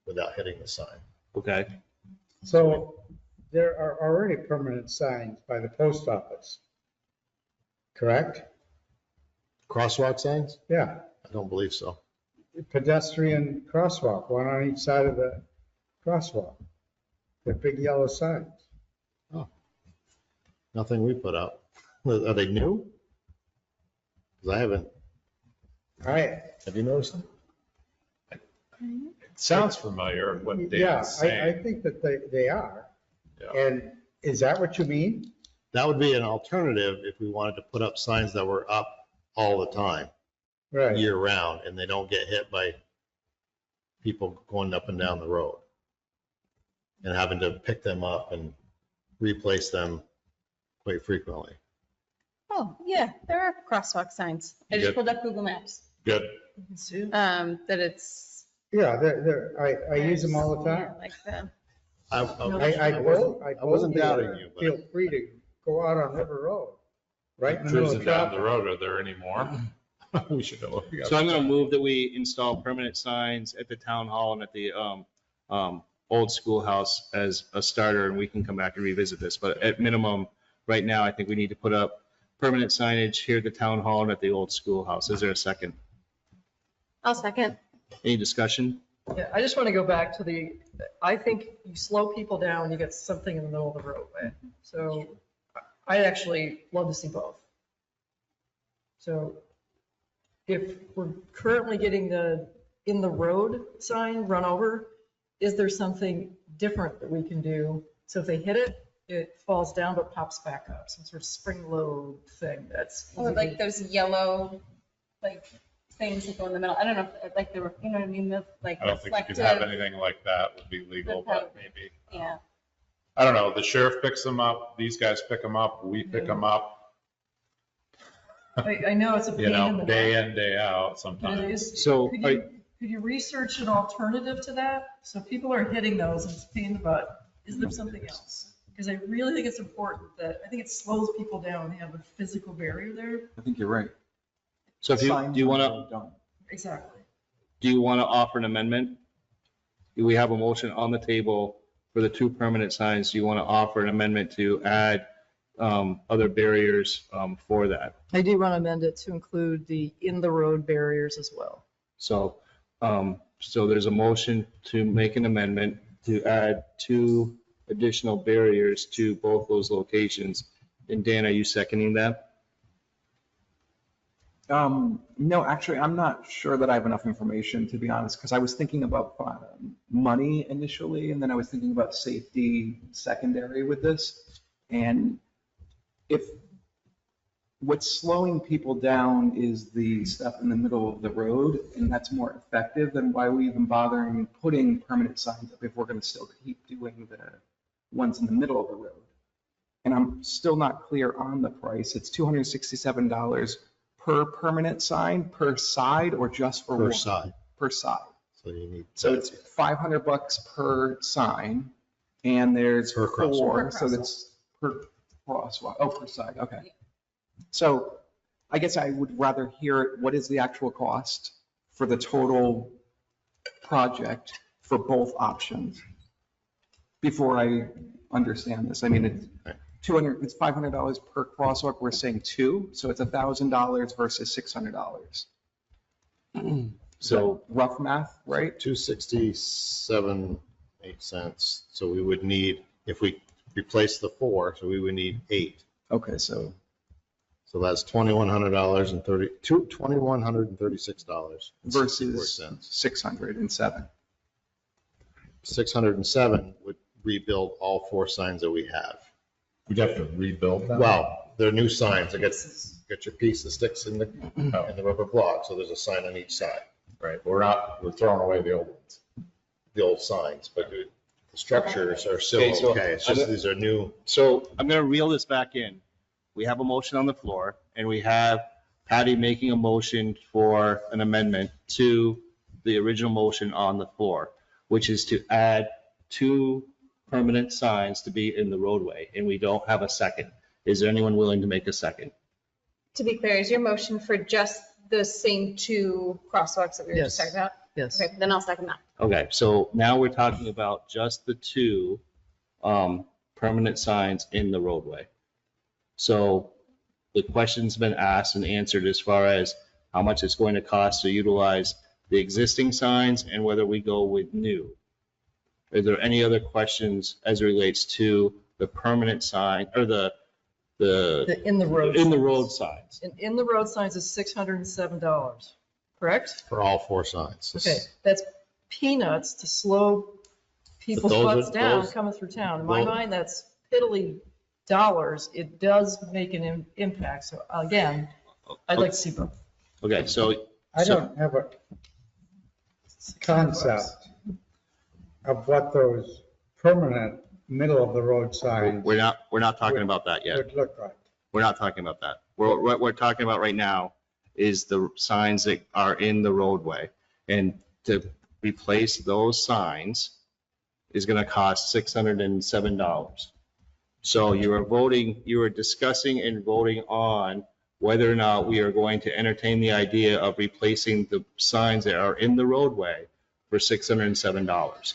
without hitting the sign. Okay. So there are already permanent signs by the post office, correct? Crosswalk signs? Yeah, I don't believe so. pedestrian crosswalk, one on each side of the crosswalk. They're big yellow signs. Nothing we put up. Are they new? Because I haven't. All right. Have you noticed them? It sounds familiar, what Yeah, Dan's I saying. think that they are. Yeah. And is that what you mean? That would be an alternative if we wanted to put up signs that were up all the time, Right. year round, and they don't get hit by people going up and down the road and having to pick them up and replace them quite frequently. Oh, yeah, there are crosswalk signs. I just Good. pulled up Google Maps. Good. That it's. Yeah, I use them all the Yeah, time. like the. I wasn't doubting you, Feel but free to go out on River Road, right in the middle Cruising of down the traffic. road, are there any more? We should know. What we got. So I'm going to move that we install permanent signs at the town hall and at the old schoolhouse as a starter, and we can come back and revisit this. But at minimum, right now, I think we need to put up permanent signage here at the town hall and at the old schoolhouse. Is there a second? I'll second. Any discussion? Yeah, I just want to go back to I think you slow people down, you get something in the middle of the roadway. So I'd actually love to see both. So if we're currently getting the in the road sign run over, is there something different that we can do? So if they hit it, it falls down but pops back up, some sort of spring load thing that's. Or like those yellow, like things that go in the middle. I don't know, if, like the, you know what I mean? Like I don't think you could have reflective. anything like that would be legal, but maybe. Yeah. I don't know. The sheriff picks them up. These guys pick them up. We pick them up, I know it's a pain you in know, the. day in, day out But it sometimes. is- So, Could you research an alternative to that? So people are hitting those and it's a pain in the butt. Is there something else? Because I really think it's important that, I think it slows people down to have a physical barrier there. I think you're right. So if you, Signs do you are want really to, dumb. Exactly. do you want to offer an amendment? we have a motion on the table for the 2 permanent signs. Do you want to offer an amendment to add other barriers for that? I do want to amend it to include the in-the-road barriers as well. So, so there's a motion to make an amendment to add 2 additional barriers to both those locations. And Dan, are you seconding that? No, actually, I'm not sure that I have enough information, to be honest, because I was thinking about money initially, and then I was thinking about safety secondary with this. And if what's slowing people down is the stuff in the middle of the road, and that's more effective, then why are we even bothering putting permanent signs up if we're going to still keep doing the ones in the middle of the road? And I'm still not clear on the price. It's $267 per permanent sign, per side, or just for Per one? side. Per side. So you need. So it's $500 per sign, and there's Per 4, crosswalk. so that's per crosswalk, oh, per side, okay. So I guess I would rather hear what is the actual cost for the total project for both options before I understand this. I mean, it's it's $500 per crosswalk, we're saying 2, so it's $1,000 versus $600. So rough math, right? 267, 8 cents. So we would need, if we replace the 4, so we would need 8. Okay, so that's $2,136. versus 607. 607 would rebuild all 4 signs that we have. We'd have to rebuild them. Well, they're new signs. I get your piece that sticks in the rubber block. So there's a sign on each side. Right, we're throwing away the old ones. The old signs, but the structures are still Okay, so okay. It's just these are new. So I'm going to reel this back in. We have a motion on the floor, and we have Patty making a motion for an amendment to the original motion on the floor, which is to add 2 permanent signs to be in the roadway, and we don't have a second. Is there anyone willing to make a second? To be clear, is your motion for just the same 2 crosswalks that we were just Yes. talking about? Yes. Okay, then I'll second that. Okay, so now we're talking about just the 2 permanent signs in the roadway. So the question's been asked and answered as far as how much it's going to cost to utilize the existing signs and whether we go with new. Are there any other questions as it relates to the permanent sign or the in-the-road. in-the-road signs? And in-the-road signs is $607, correct? For all 4 signs. Okay, that's peanuts to slow people's But those butts are- down those- coming through town. In my those- mind, that's piddly dollars. It does make an impact. So again, I'd like to see both. Okay, so I don't have a concept of what those permanent middle of the road signs we're not talking about that yet. would look like. We're not talking about that. What we're talking about right now is the signs that are in the roadway. And to replace those signs is going to cost $607. So you are discussing and voting on whether or not we are going to entertain the idea of replacing the signs that are in the roadway for $607.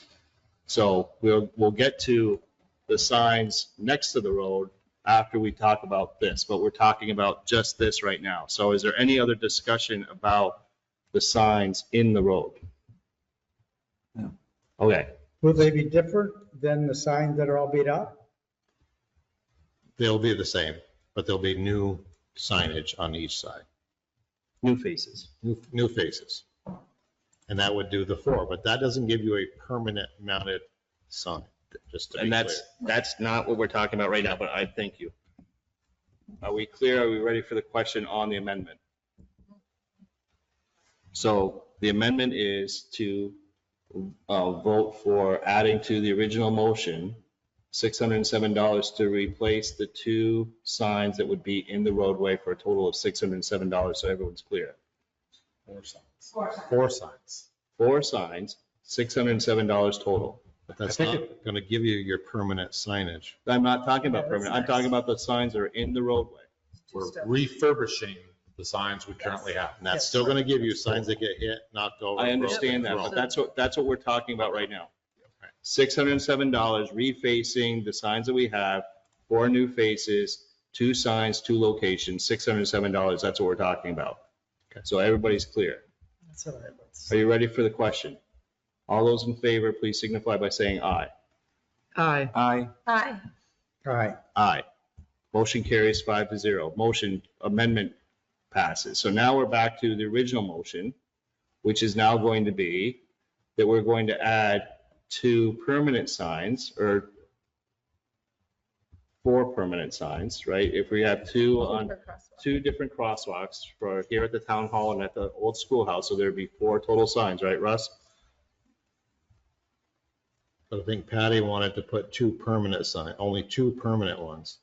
So we'll get to the signs next to the road after we talk about this, but we're talking about just this right now. So is there any other discussion about the signs in the road? No. Okay, Will they be different than the signs that are all beat up? They'll be the same, but there'll be new signage on each side, new faces. new faces. And that would do the 4, but that doesn't give you a permanent mounted sign, just to be And clear. that's not what we're talking about right now, but I thank you. Are we clear? Are we ready for the question on the amendment? So the amendment is to vote for adding to the original motion $607 to replace the 2 signs that would be in the roadway for a total of $607, so everyone's clear. 4 signs. 4 signs. 4 signs, $607 total. But that's not going to give you your permanent signage. I'm not talking about permanent. I'm talking about the signs that are in the roadway. We're refurbishing the signs we currently have. And that's still going to give you signs that get hit, knocked over. I understand that, broken. but that's what we're talking about right now. $607 refacing the signs that we have, 4 new faces, 2 signs, 2 locations, $607. That's what we're talking about. So everybody's clear. That's what I was. Are you ready for the question? All those in favor, please signify by saying aye. Aye. Aye. Aye. All right. Aye. Motion carries 5-0. Motion amendment passes. So now we're back to the original motion, which is now going to be that we're going to add 2 permanent signs or 4 permanent signs, right? If we have 2 on 2 different crosswalks for here at the town hall and at the old schoolhouse, so there'd be 4 total signs, right, Russ? But I think Patty wanted to put 2 permanent signs, only 2 permanent ones.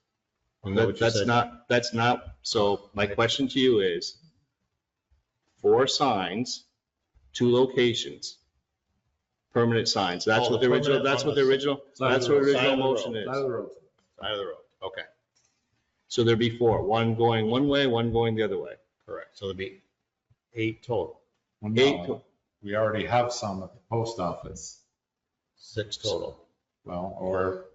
And what you said- That's not, so my question to you is 4 signs, 2 locations, permanent signs. That's Oh, what the original, permanent that's on what the the original, side of that's the what road, side original of the motion road, is. Side of the road. Side of the road. Okay, So there'd be 4, 1 going one way, 1 going the other way. correct. So there'd be 8 total, Well, Eight. no, we already have some at the post office. 6 total. Well, or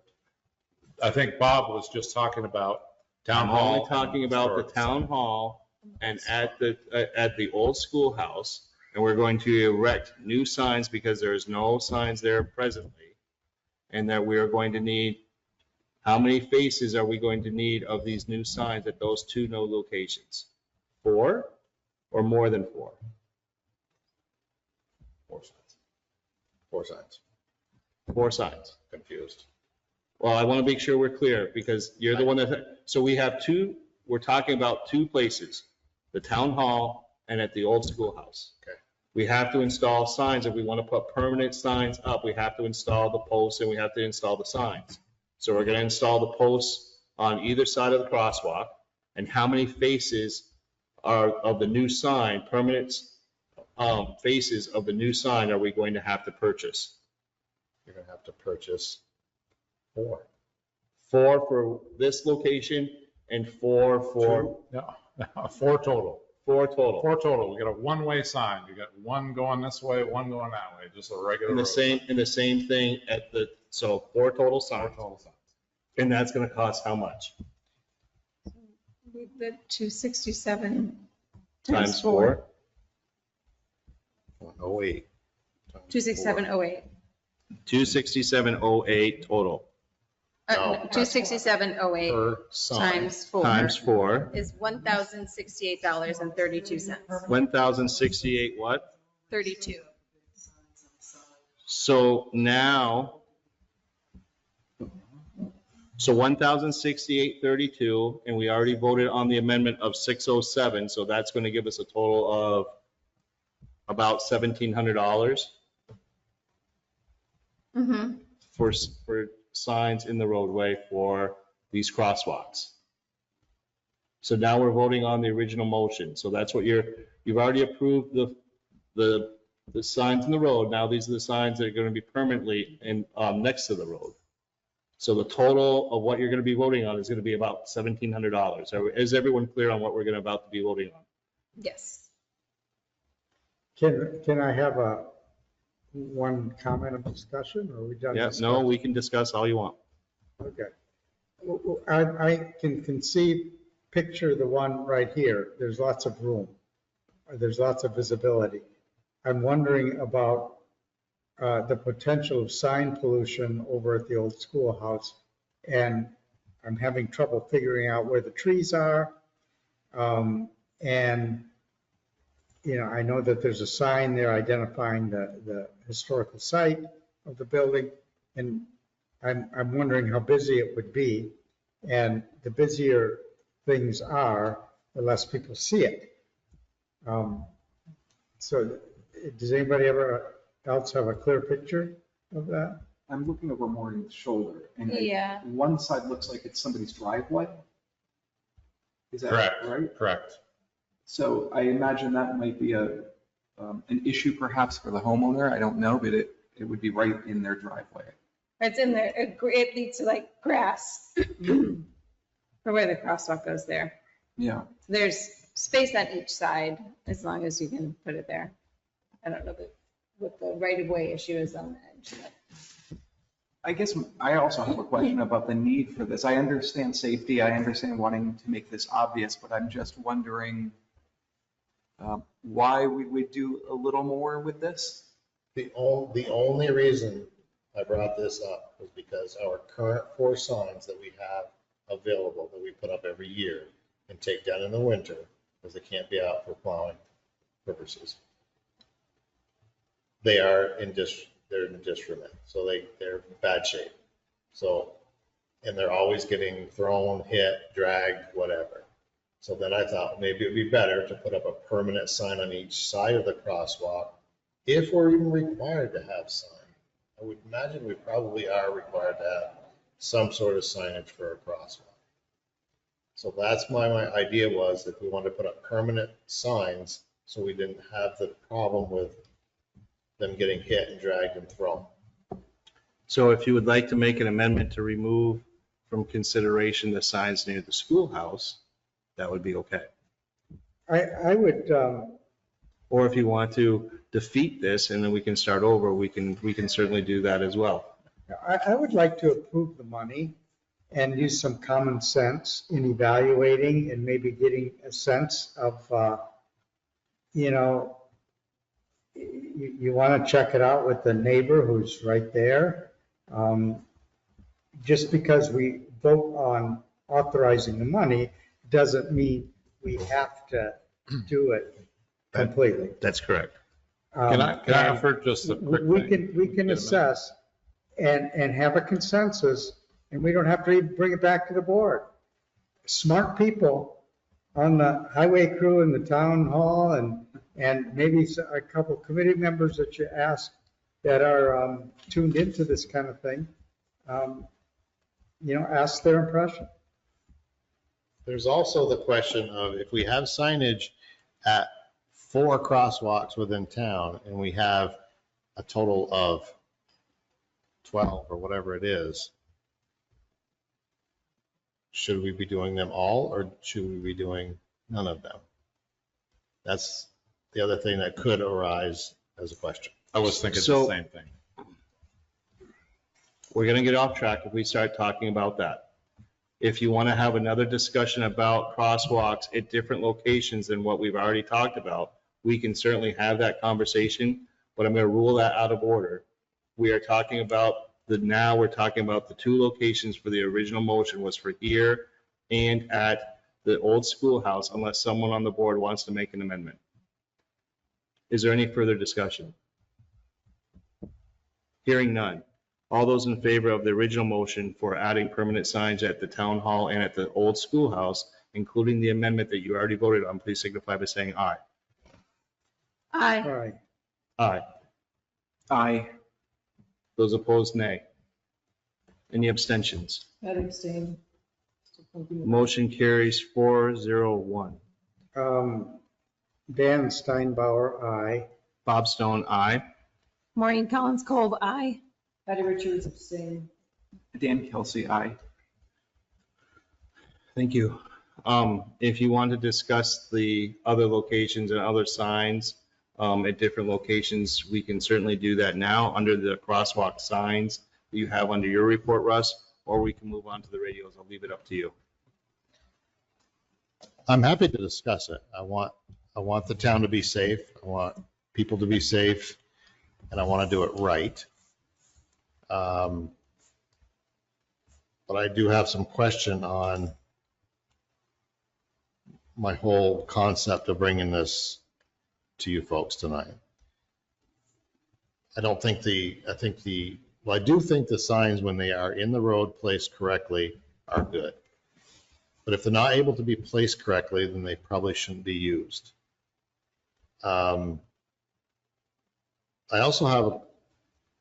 I think Bob was just talking about town I'm hall. only talking about the and town hall and at the old schoolhouse. And we're going to erect new signs because there's no signs there presently. And that we are going to need, how many faces are we going to need of these new signs at those 2 no locations? 4 or more than 4? 4 signs. 4 signs. 4 signs. Confused. Well, I want to make sure we're clear because you're the one that, so we have 2, we're talking about 2 places, the town hall and at the old schoolhouse. Okay. We have to install signs. If we want to put permanent signs up, we have to install the posts and we have to install the signs. So we're going to install the posts on either side of the crosswalk. And how many faces are of the new sign, permanent faces of the new sign are we going to have to purchase? You're going to have to purchase 4. 4 for this location and 4 for, No, 4 total. 4 total. 4 total. We got a one-way sign. You got 1 going this way, 1 going that way, just a regular And the road. same thing at the, so 4 total 4 signs. total signs. And that's going to cost how much? The 267 Times 4? 08. 26708. 26708 total No. 26708 Per sign. times 4 times 4. is $1,068.32. 1,068 what? 32. So now, so 1,068.32, and we already voted on the amendment of 607, so that's going to give us a total of about $1,700 Mm-hmm. for signs in the roadway for these crosswalks. So now we're voting on the original motion. So that's what you've already approved the signs in the road. Now these are the signs that are going to be permanently in, next to the road. So the total of what you're going to be voting on is going to be about $1,700. Is everyone clear on what we're going to about to be voting on? Yes. Can I have one comment of discussion, or are we done? Yeah, no, discussing? we can discuss all you want. Okay. I can conceive, picture the one right here. There's lots of room. There's lots of visibility. I'm wondering about the potential of sign pollution over at the old schoolhouse. And I'm having trouble figuring out where the trees are. And, you know, I know that there's a sign there identifying the historical site of the building. And I'm wondering how busy it would be. And the busier things are, the less people see it. So does anybody else have a clear picture of that? I'm looking over Maureen's shoulder, and Yeah. one side looks like it's somebody's driveway. Is that Correct. right? Correct. So I imagine that might be an issue perhaps for the homeowner. I don't know, but it would be right in their driveway. It's in there. It leads to like grass for where the crosswalk goes there. Yeah. There's space on each side, as long as you can put it there. I don't know what the right-of-way issue is on the edge. I guess I also have a question about the need for this. I understand safety, I understand wanting to make this obvious, but I'm just wondering why we would do a little more with this? The only reason I brought this up was because our current 4 signs that we have available, that we put up every year and take down in the winter, because they can't be out for plowing purposes. They're in disrepair, so they're in bad shape. So, and they're always getting thrown, hit, dragged, whatever. So then I thought maybe it'd be better to put up a permanent sign on each side of the crosswalk, if we're even required to have sign. I would imagine we probably are required to have some sort of signage for a crosswalk. So that's my idea, was if we wanted to put up permanent signs, so we didn't have the problem with them getting hit and dragged and thrown. So if you would like to make an amendment to remove from consideration the signs near the schoolhouse, that would be okay. I would, Or if you want to defeat this and then we can start over, we can certainly do that as well. I would like to approve the money and use some common sense in evaluating and maybe getting a sense of, you want to check it out with the neighbor who's right there. Just because we vote on authorizing the money doesn't mean we have to do it completely. That's correct. Can I offer just a quick thing? We can assess and have a consensus, and we don't have to even bring it back to the board. Smart people on the highway crew and the town hall and maybe a couple committee members that you ask that are tuned into this kind of thing, ask their impression. There's also the question of if we have signage at 4 crosswalks within town and we have a total of 12 or whatever it is, should we be doing them all or should we be doing none of them? That's the other thing that could arise as a question. I was thinking So- the same thing. We're going to get off track if we start talking about that. If you want to have another discussion about crosswalks at different locations than what we've already talked about, we can certainly have that conversation, but I'm going to rule that out of order. We are talking about we're talking about the 2 locations for the original motion was for here and at the old schoolhouse, unless someone on the board wants to make an amendment. Is there any further discussion? Hearing none. All those in favor of the original motion for adding permanent signs at the town hall and at the old schoolhouse, including the amendment that you already voted on, please signify by saying aye. Aye. All right. Aye. Aye. Those opposed, nay. Any abstentions? I'd abstain. Motion carries 4-0-1. Dan Steinbauer, aye. Bob Stone, aye. Maureen Collins Kolb, aye. Patty Richards abstain. Dan Kelsey, aye. Thank you. If you want to discuss the other locations and other signs at different locations, we can certainly do that now under the crosswalk signs that you have under your report, Russ, or we can move on to the radios. I'll leave it up to you. I'm happy to discuss it. I want the town to be safe. I want people to be safe, and I want to do it right. But I do have some question on my whole concept of bringing this to you folks tonight. I do think the signs, when they are in the road placed correctly, are good. But if they're not able to be placed correctly, then they probably shouldn't be used. I also have a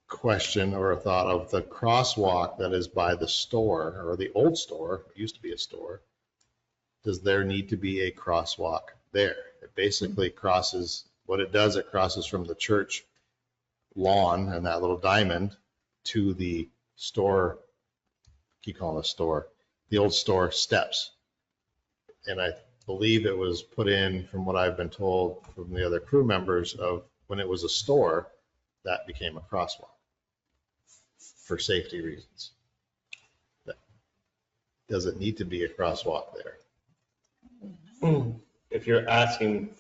question or a thought of the crosswalk that is by the store, or the old store, it used to be a store. Does there need to be a crosswalk there? It basically crosses, what it does, it crosses from the church lawn and that little diamond to the store, keep calling it a store, the old store steps. And believe it was put in, from what I've been told from the other crew members, of when it was a store, that became a crosswalk for safety reasons. Does it need to be a crosswalk there? If you're asking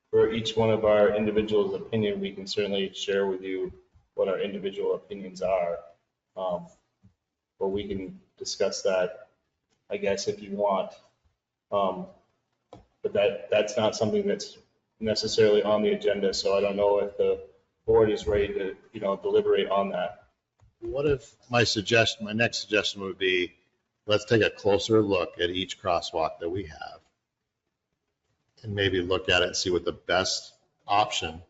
for each one of our individual's opinion, we can certainly share with you what our individual opinions are. But we can discuss that, I guess, if you want. But that's not something that's necessarily on the agenda, so I don't know if the board is ready to, deliberate on that. What if my next suggestion would be, let's take a closer look at each crosswalk that we have and maybe look at it and see what the best option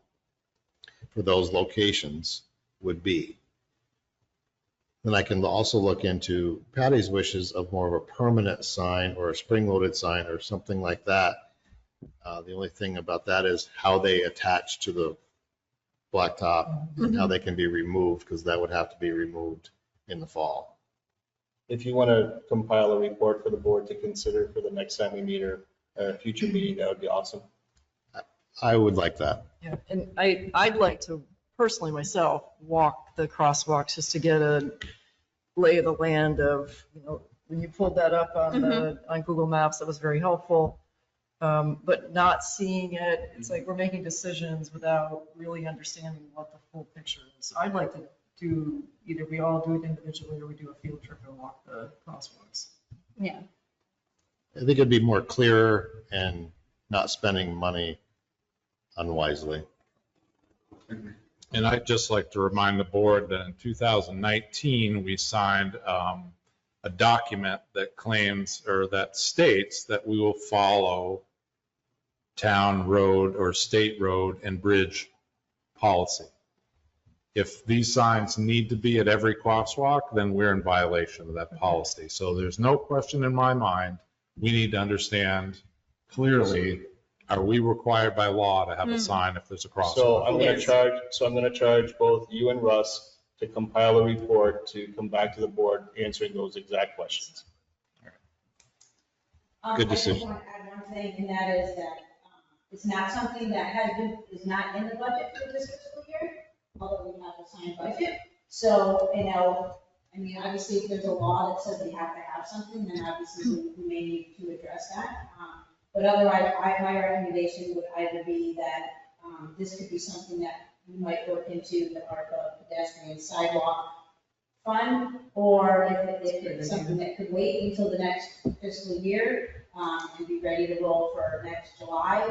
for those locations would be. Then I can also look into Patty's wishes of more of a permanent sign or a spring-loaded sign or something like that. The only thing about that is how they attach to the blacktop and how they can be removed, because that would have to be removed in the fall. If you want to compile a report for the board to consider for the next time we meet or a future meeting, that would be awesome. I would like that. Yeah, and I'd like to personally myself walk the crosswalks just to get a lay of the land of, when you pulled that up on Google Maps, that was very helpful. But not seeing it, it's like we're making decisions without really understanding what the full picture is. I'd like to do, either we all do it individually or we do a field trip and walk the crosswalks. Yeah. I think it'd be more clearer and not spending money unwisely. And I'd just like to remind the board that in 2019, we signed a document that claims, or that states that we will follow town road or state road and bridge policy. If these signs need to be at every crosswalk, then we're in violation of that policy. So there's no question in my mind, we need to understand clearly, are we required by law to have a sign if there's a crosswalk? So I'm going to charge both you and Russ to compile a report to come back to the board answering those exact questions. Good decision. I just want to add one thing, and that is that it's not something that is not in the budget for this fiscal year, although we have a signed budget. So, obviously, if there's a law that says we have to have something, then obviously we may need to address that. But otherwise, my recommendation would either be that this could be something that we might work into the ARPA pedestrian sidewalk fund, or if it's something that could wait until the next fiscal year and be ready to roll for next July.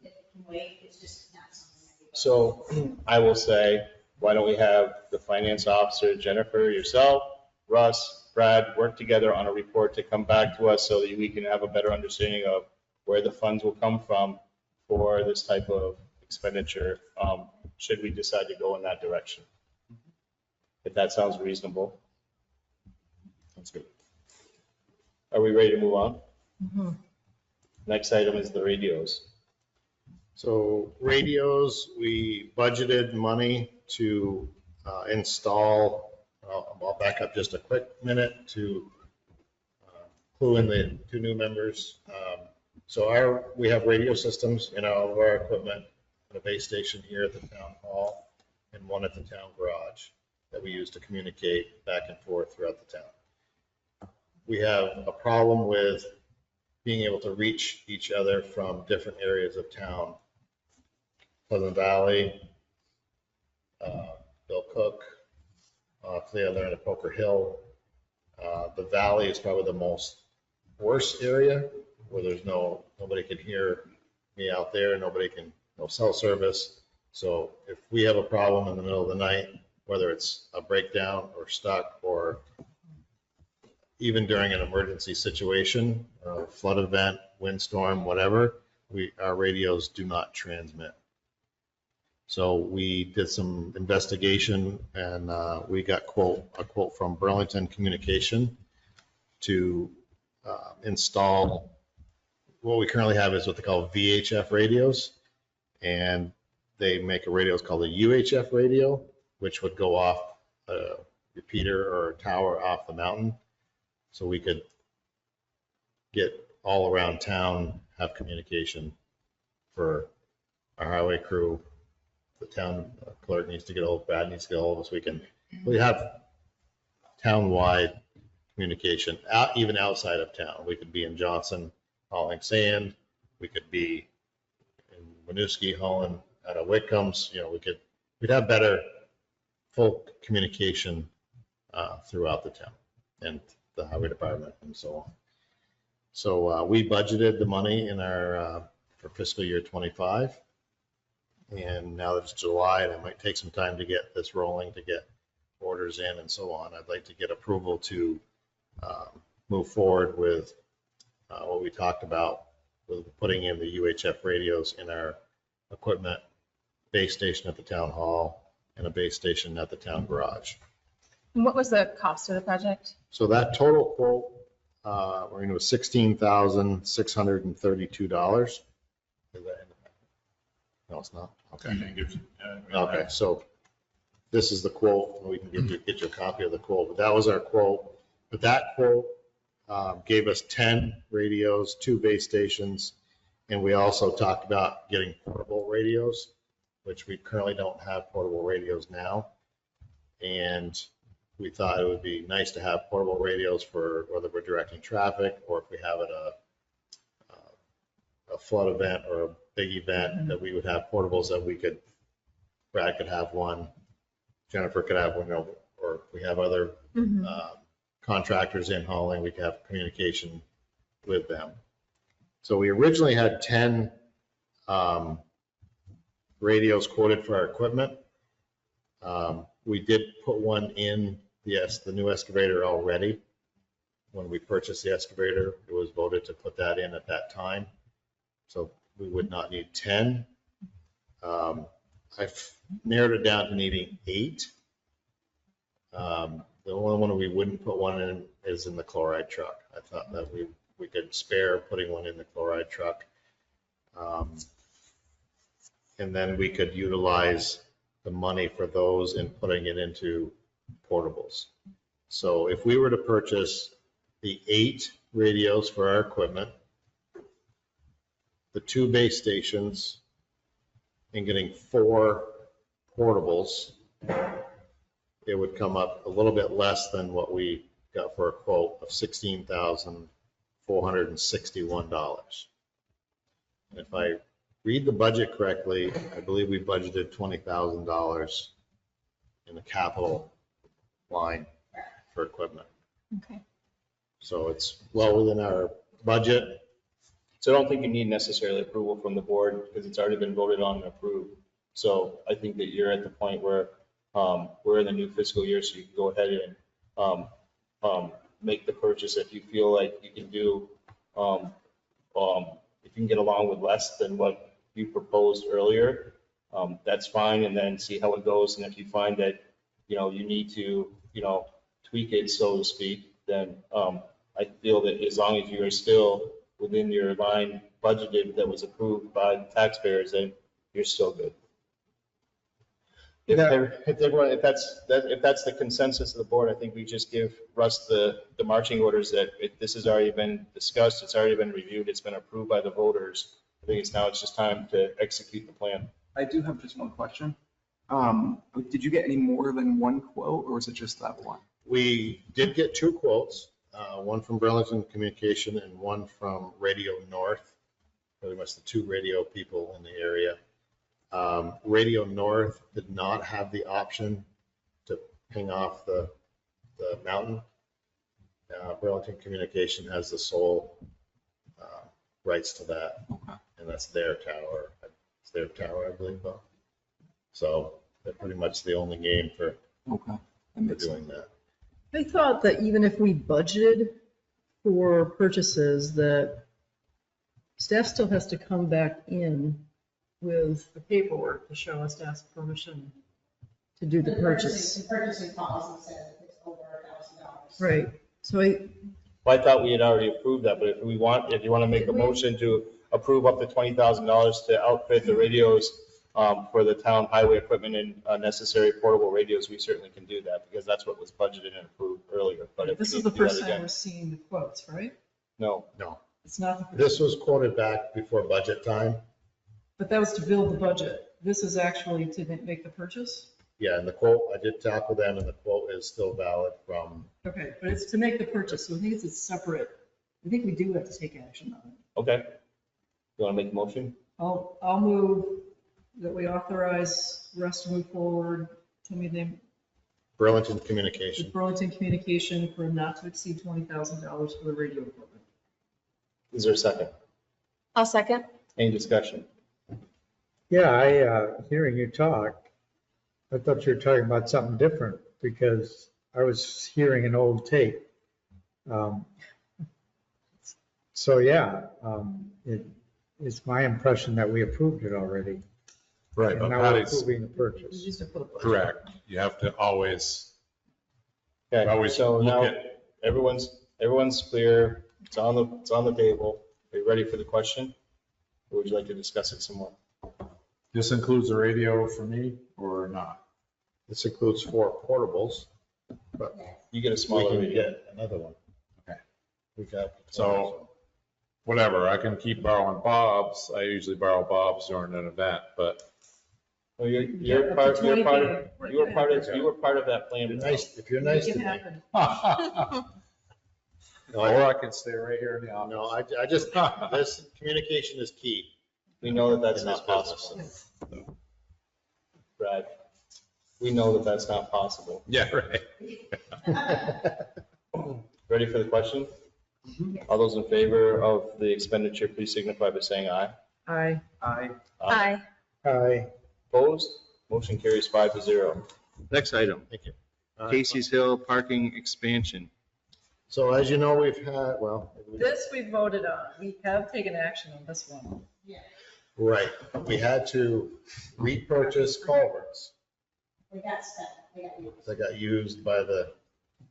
If it can wait, it's just not something that we. So I will say, why don't we have the finance officer, Jennifer, yourself, Russ, Brad, work together on a report to come back to us so that we can have a better understanding of where the funds will come from for this type of expenditure, should we decide to go in that direction. If that sounds reasonable. That's good. Are we ready to move on? Next item is the radios. So radios, we budgeted money to install. I'll back up just a quick minute to clue in the two new members. So we have radio systems in all of our equipment, at a base station here at the town hall and one at the town garage that we use to communicate back and forth throughout the town. We have a problem with being able to reach each other from different areas of town. Pleasant Valley, Bill Cook, today I learned at Poker Hill. The valley is probably the most worst area where there's nobody can hear me out there, no cell service. So if we have a problem in the middle of the night, whether it's a breakdown or stuck, or even during an emergency situation, flood event, windstorm, whatever, our radios do not transmit. So we did some investigation and we got a quote from Burlington Communication to install what we currently have is what they call VHF radios. And they make a radio called a UHF radio, which would go off a repeater or a tower off the mountain. So we could get all around town have communication for our highway crew. The town clerk needs to get hold, Brad needs to get hold of us. We have town-wide communication, even outside of town. We could be in Johnson hauling sand. We could be in Winooski hauling out of Whitcomb's. You know, we'd have better full communication throughout the town and the highway department and so on. So we budgeted the money in our for fiscal year 25. And now that it's July, and it might take some time to get this rolling, to get orders in and so on, I'd like to get approval to move forward with what we talked about, with putting in the UHF radios in our equipment, base station at the town hall and a base station at the town garage. And what was the cost of the project? So that total quote, we're into $16,632. Is that, no, it's not. Okay. Okay, so this is the quote, and we can get you a copy of the quote, but that was our quote. But that quote gave us 10 radios, 2 base stations, and we also talked about getting portable radios, which we currently don't have portable radios now. And we thought it would be nice to have portable radios for whether we're directing traffic or if we have it a flood event or a big event, that we would have portables that we could, Brad could have one, Jennifer could have one, or if we have other contractors in hauling, we could have communication with them. So we originally had 10 radios quoted for our equipment. We did put one in the new excavator already. When we purchased the excavator, it was voted to put that in at that time. So we would not need 10. I've narrowed it down to needing 8. The only one we wouldn't put one in is in the chloride truck. I thought that we could spare putting one in the chloride truck. And then we could utilize the money for those and putting it into portables. So if we were to purchase the 8 radios for our equipment, the 2 base stations, and getting 4 portables, it would come up a little bit less than what we got for a quote of $16,461. And if I read the budget correctly, I believe we budgeted $20,000 in the capital line for equipment. Okay. So it's well within our budget. So I don't think you need necessarily approval from the board because it's already been voted on and approved. So I think that you're at the point where we're in the new fiscal year, so you can go ahead and make the purchase if you feel like you can do, if you can get along with less than what you proposed earlier, that's fine, and then see how it goes. And if you find that, you need to, tweak it, so to speak, then I feel that as long as you are still within your line budgeted that was approved by the taxpayers, then you're still good. If that's the consensus of the board, I think we just give Russ the marching orders that this has already been discussed, it's already been reviewed, it's been approved by the voters. I think it's just time to execute the plan. I do have just one question. Did you get any more than one quote, or was it just that one? We did get 2 quotes, one from Burlington Communication and one from Radio North, pretty much the 2 radio people in the area. Radio North did not have the option to ping off the mountain. Burlington Communication has the sole rights to that, and that's their tower. It's their tower, I believe, though. So they're pretty much the only game for doing that. I thought that even if we budgeted for purchases, that staff still has to come back in with the paperwork to show us to ask permission to do the purchase. The purchasing policy says it's over $1,000. Right. So Well, I thought we had already approved that, but if you want to make a motion to approve up to $20,000 to outfit the radios for the town highway equipment and necessary portable radios, we certainly can do that because that's what was budgeted and approved earlier. But if this we is need the to do that first time again- we're seeing the quotes, right? No. No. It's not, This was quoted back before budget time. but that was to build the budget. This is actually to make the purchase? Yeah, and the quote, I did talk with them and the quote is still valid from, Okay, but it's to make the purchase, so I think it's a separate, I think we do have to take action on it. Okay. You want to make a motion? I'll move that we authorize Russ to move forward, tell me the name, Burlington with Communication. Burlington Communication for not to exceed $20,000 for the radio equipment. Is there a second? I'll second. Any discussion? Yeah, hearing you talk, I thought you were talking about something different because I was hearing an old tape. So yeah, it's my impression that we approved it already. Right, And but now we're Patty's approving the We purchase. used to put a budget. correct. You have to always, Okay, Always so look now at- everyone's clear. It's on the table. Are you ready for the question? Or would you like to discuss it some more? this includes the radio for me or not? This includes 4 portables, but You get a we smaller can radio. get another one. Okay. We got. So- Whatever, I can keep borrowing Bob's. I usually borrow Bob's during an event, but Well, Yeah, you're up part, to you're part 20K. of, you were part of that plan. You're nice, if you're nice Make to it me. happen. No, or I, I can stay right here in the office. no, I just, this communication is key. We know that that's in this not possible, business. Brad. We know that that's not possible. Yeah, right. Ready for the question? All those in favor of the expenditure, please signify by saying aye. Aye. Aye. Hi. Opposed? Motion carries 5-0. Next item, Thank you. Casey's Hill parking expansion. So as you know, we've had, well, This we voted on. We have taken action on this one. right, we had to repurchase culverts We got stuff, we got you. that got used by the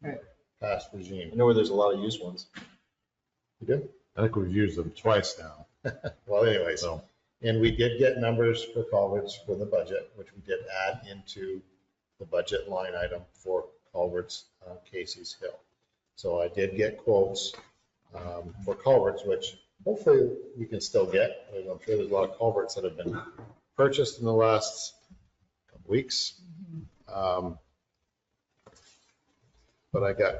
Right. past I regime. know where there's a lot of used ones. You did? I think we've used them twice now. Well, anyways, So, and we did get numbers for culverts for the budget, which we did add into the budget line item for culverts on Casey's Hill. So I did get quotes for culverts, which hopefully we can still get. I'm sure there's a lot of culverts that have been purchased in the last couple weeks. But I got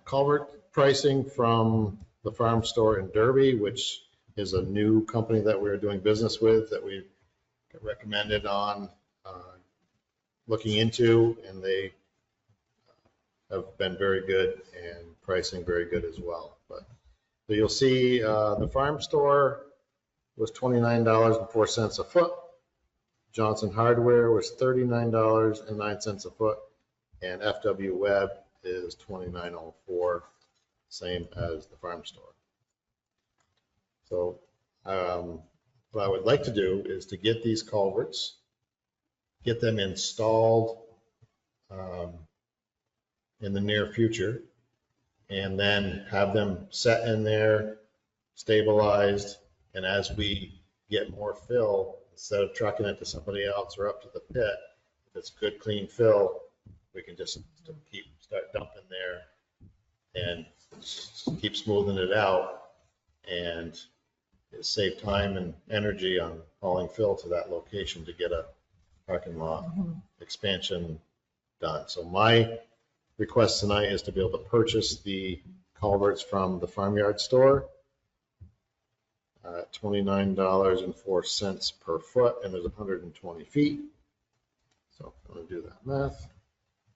culvert pricing from the farm store in Derby, which is a new company that we're doing business with that we recommended on looking into, and they have been very good and pricing very good as well. But so you'll see the farm store was $29.04 a foot. Johnson Hardware was $39.09 a foot, and FW Web is $29.04, same as the farm store. So what I would like to do is to get these culverts, get them installed in the near future, and then have them set in there, stabilized, and as we get more fill, instead of trucking it to somebody else or up to the pit, if it's good, clean fill, we can just start dumping there and keep smoothing it out and save time and energy on hauling fill to that location to get a parking lot expansion done. So my request tonight is to be able to purchase the culverts from the farmyard store at $29.04 per foot, and there's 120 feet. So I'm going to do that math.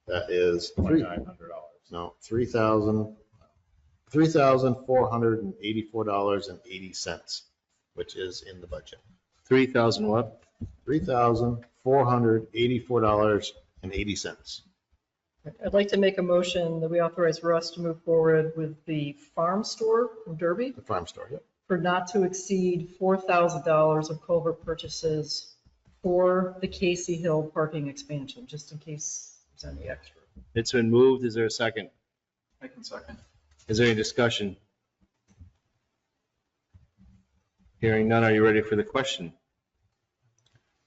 That is $3,484.80, which is in the budget. 3,000 what? $3,484.80. I'd like to make a motion that we authorize Russ to move forward with the farm store from Derby The farm store, yep. for not to exceed $4,000 of culvert purchases for the Casey Hill parking expansion, just in case there's any extra. It's been moved. Is there a second? I can second. Is there any discussion? Hearing none, are you ready for the question?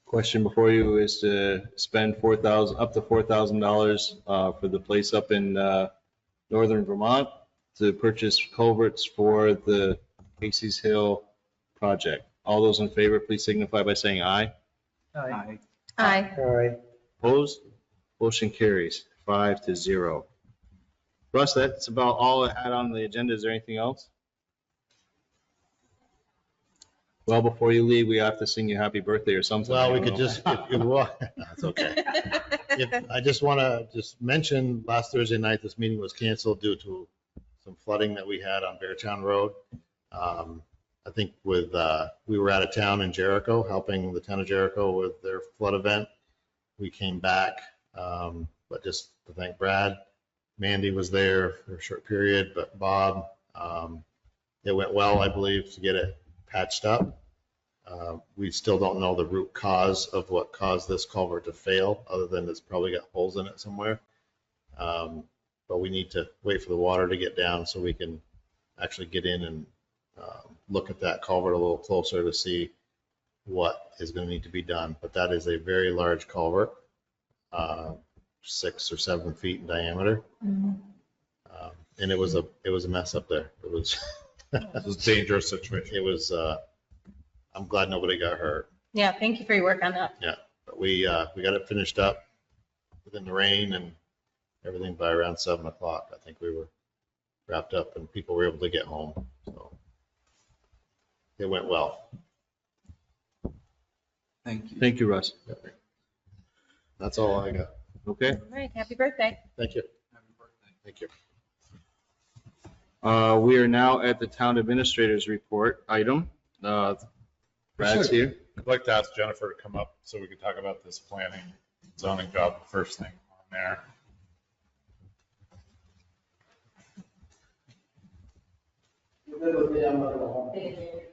Question before you is to spend up to $4,000 for the place up in northern Vermont to purchase culverts for the Casey's Hill project. All those in favor, please signify by saying aye. Aye. Aye. All right. Opposed? Motion carries 5-0. Russ, that's about all I had on the agenda. Is there anything else? Well, before you leave, we have to sing you happy birthday or something. Well, I we don't could know. just, that's okay. I just want to just mention, last Thursday night, this meeting was canceled due to some flooding that we had on Beartown Road. I think we were out of town in Jericho, helping the town of Jericho with their flood event. We came back, but just to thank Brad. Mandy was there for a short period, but Bob, it went well, I believe, to get it patched up. We still don't know the root cause of what caused this culvert to fail, other than it's probably got holes in it somewhere. But we need to wait for the water to get down so we can actually get in and look at that culvert a little closer to see what is going to need to be done. But that is a very large culvert, 6 or 7 feet in diameter. And it was a mess up there. It was It's a dangerous situation. it was I'm glad nobody got hurt. Yeah, thank you for your work on that. But we got it finished up within the rain and everything by around 7 o'clock. I think we were wrapped up and people were able to get home. So it went well. Thank you. Thank you, Russ. That's all I got. Okay. All right, happy birthday. Thank you. Thank you. We are now at the town administrator's report item. Brad's here. I'd like to ask Jennifer to come up so we can talk about this planning zoning job first thing on there.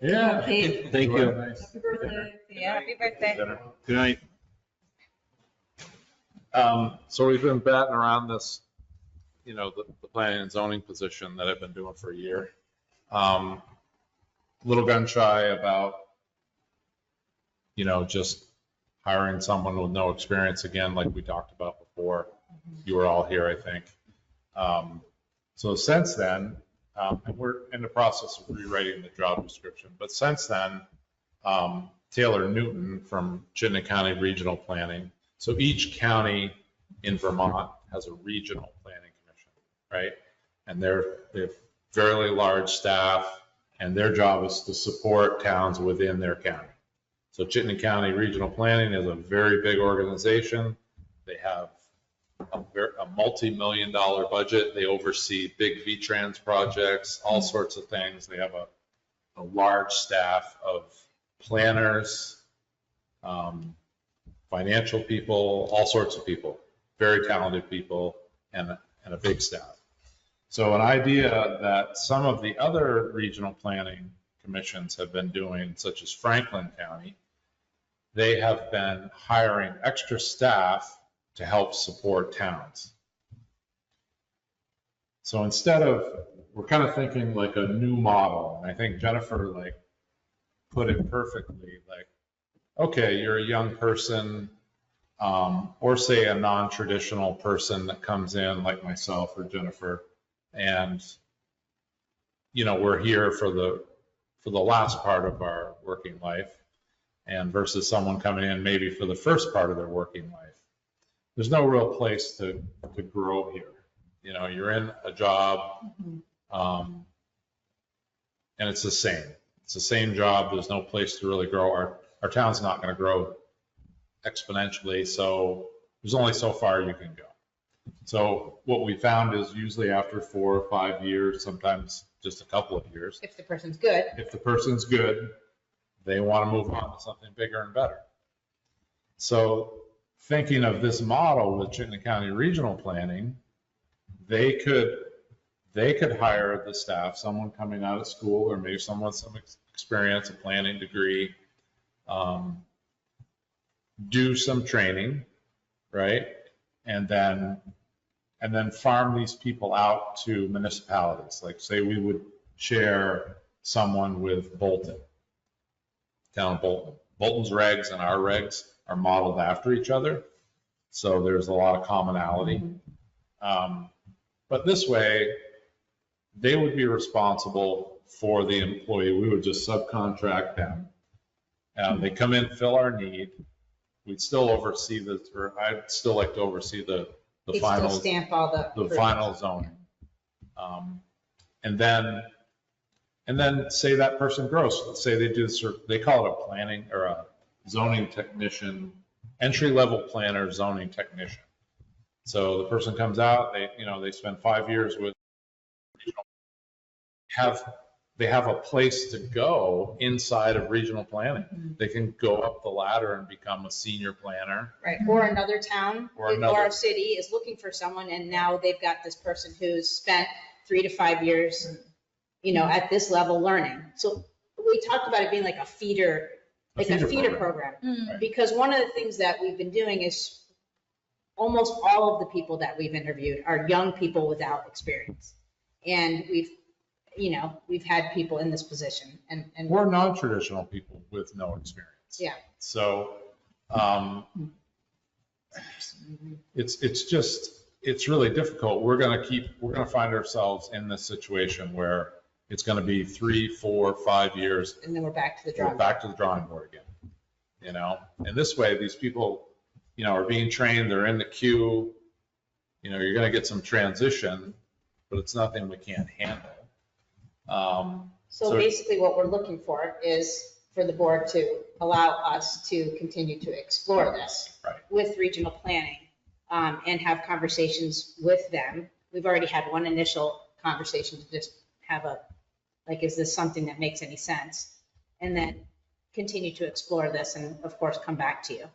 Yeah. Thank you. Happy birthday. Yeah, happy birthday. Dinner. Good night. So we've been batting around this, the planning and zoning position that I've been doing for a year. Little gun shy about, just hiring someone with no experience again, like we talked about before. You were all here, I think. So since then, and we're in the process of rewriting the job description, but since then, Taylor Newton from Chittenden County Regional Planning. So each county in Vermont has a regional planning commission, right? And they have fairly large staff, and their job is to support towns within their county. So Chittenden County Regional Planning is a very big organization. They have a multi-million-dollar budget. They oversee big V-Trans projects, all sorts of things. They have a large staff of planners, financial people, all sorts of people, very talented people, and a big staff. So an idea that some of the other regional planning commissions have been doing, such as Franklin County, they have been hiring extra staff to help support towns. So instead of, we're kind of thinking like a new model, and I think Jennifer put it perfectly, okay, you're a young person, or say a non-traditional person that comes in like myself or Jennifer, and we're here for the last part of our working life, and versus someone coming in maybe for the first part of their working life. There's no real place to grow here. You're in a job, and it's the same. It's the same job. There's no place to really grow. Our town's not going to grow exponentially, so there's only so far you can go. So what we found is usually after 4 or 5 years, sometimes just a couple of years, If the person's good. if the person's good, they want to move on to something bigger and better. So thinking of this model with Chittenden County Regional Planning, they could hire the staff, someone coming out of school, or maybe someone with some experience, a planning degree, do some training, right? And then farm these people out to municipalities. Like say we would share someone with Bolton, town of Bolton. Bolton's regs and our regs are modeled after each other. So there's a lot of commonality. But this way, they would be responsible for the employee. We would just subcontract them. They come in, fill our need. We'd still oversee or I'd still like to oversee the They final, still stamp all the final zoning. And then say that person grows. Let's say they do, they call it a planning or a zoning technician, entry-level planner, zoning technician. So the person comes out, they spend 5 years with, they have a place to go inside of regional planning. They can go up the ladder and become a senior planner. Right, or another town Or or a city is looking for someone, and now they've got this person who's spent 3 to 5 years, at this level learning. So we talked about it being like a feeder program. Mm. Because one of the things that we've been doing is almost all of the people that we've interviewed are young people without experience. And we've had people in this position and We're non-traditional people with no experience. Yeah. So it's really difficult. We're going to find ourselves in this situation where it's going to be 3, 4, 5 years. and then we're back to the We're drawing. back to the drawing board again, And this way, these people, are being trained, they're in the queue, you're going to get some transition, but it's nothing we can't handle. So basically what we're looking for is for the board to allow us to continue to explore this Right. with regional planning and have conversations with them. We've already had one initial conversation to just have is this something that makes any sense? And then continue to explore this and of course come back to you.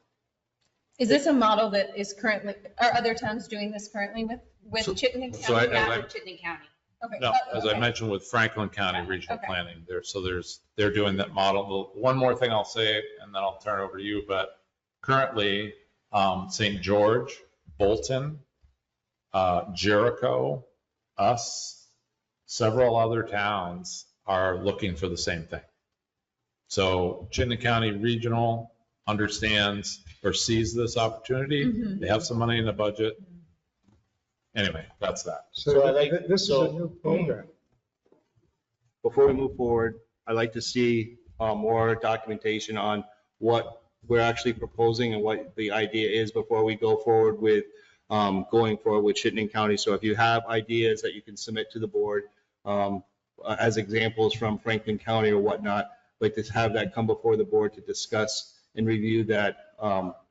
Is this a model that is currently, are other towns doing this currently with Chittenden so County? Not with Chittenden County. Okay. No, as I Okay. mentioned with Franklin County Regional Okay. Planning, they're doing that model. One more thing I'll say, and then I'll turn it over to you, but currently, St. George, Bolton, Jericho, us, several other towns are looking for the same thing. So Chittenden County Regional understands or sees this opportunity. Mhm. They have some money in the budget. Anyway, that's that. So I like- This is so- a new program. Before we move forward, I'd like to see more documentation on what we're actually proposing and what the idea is before we go forward with going forward with Chittenden County. So if you have ideas that you can submit to the board as examples from Franklin County or whatnot, I'd like to have that come before the board to discuss and review that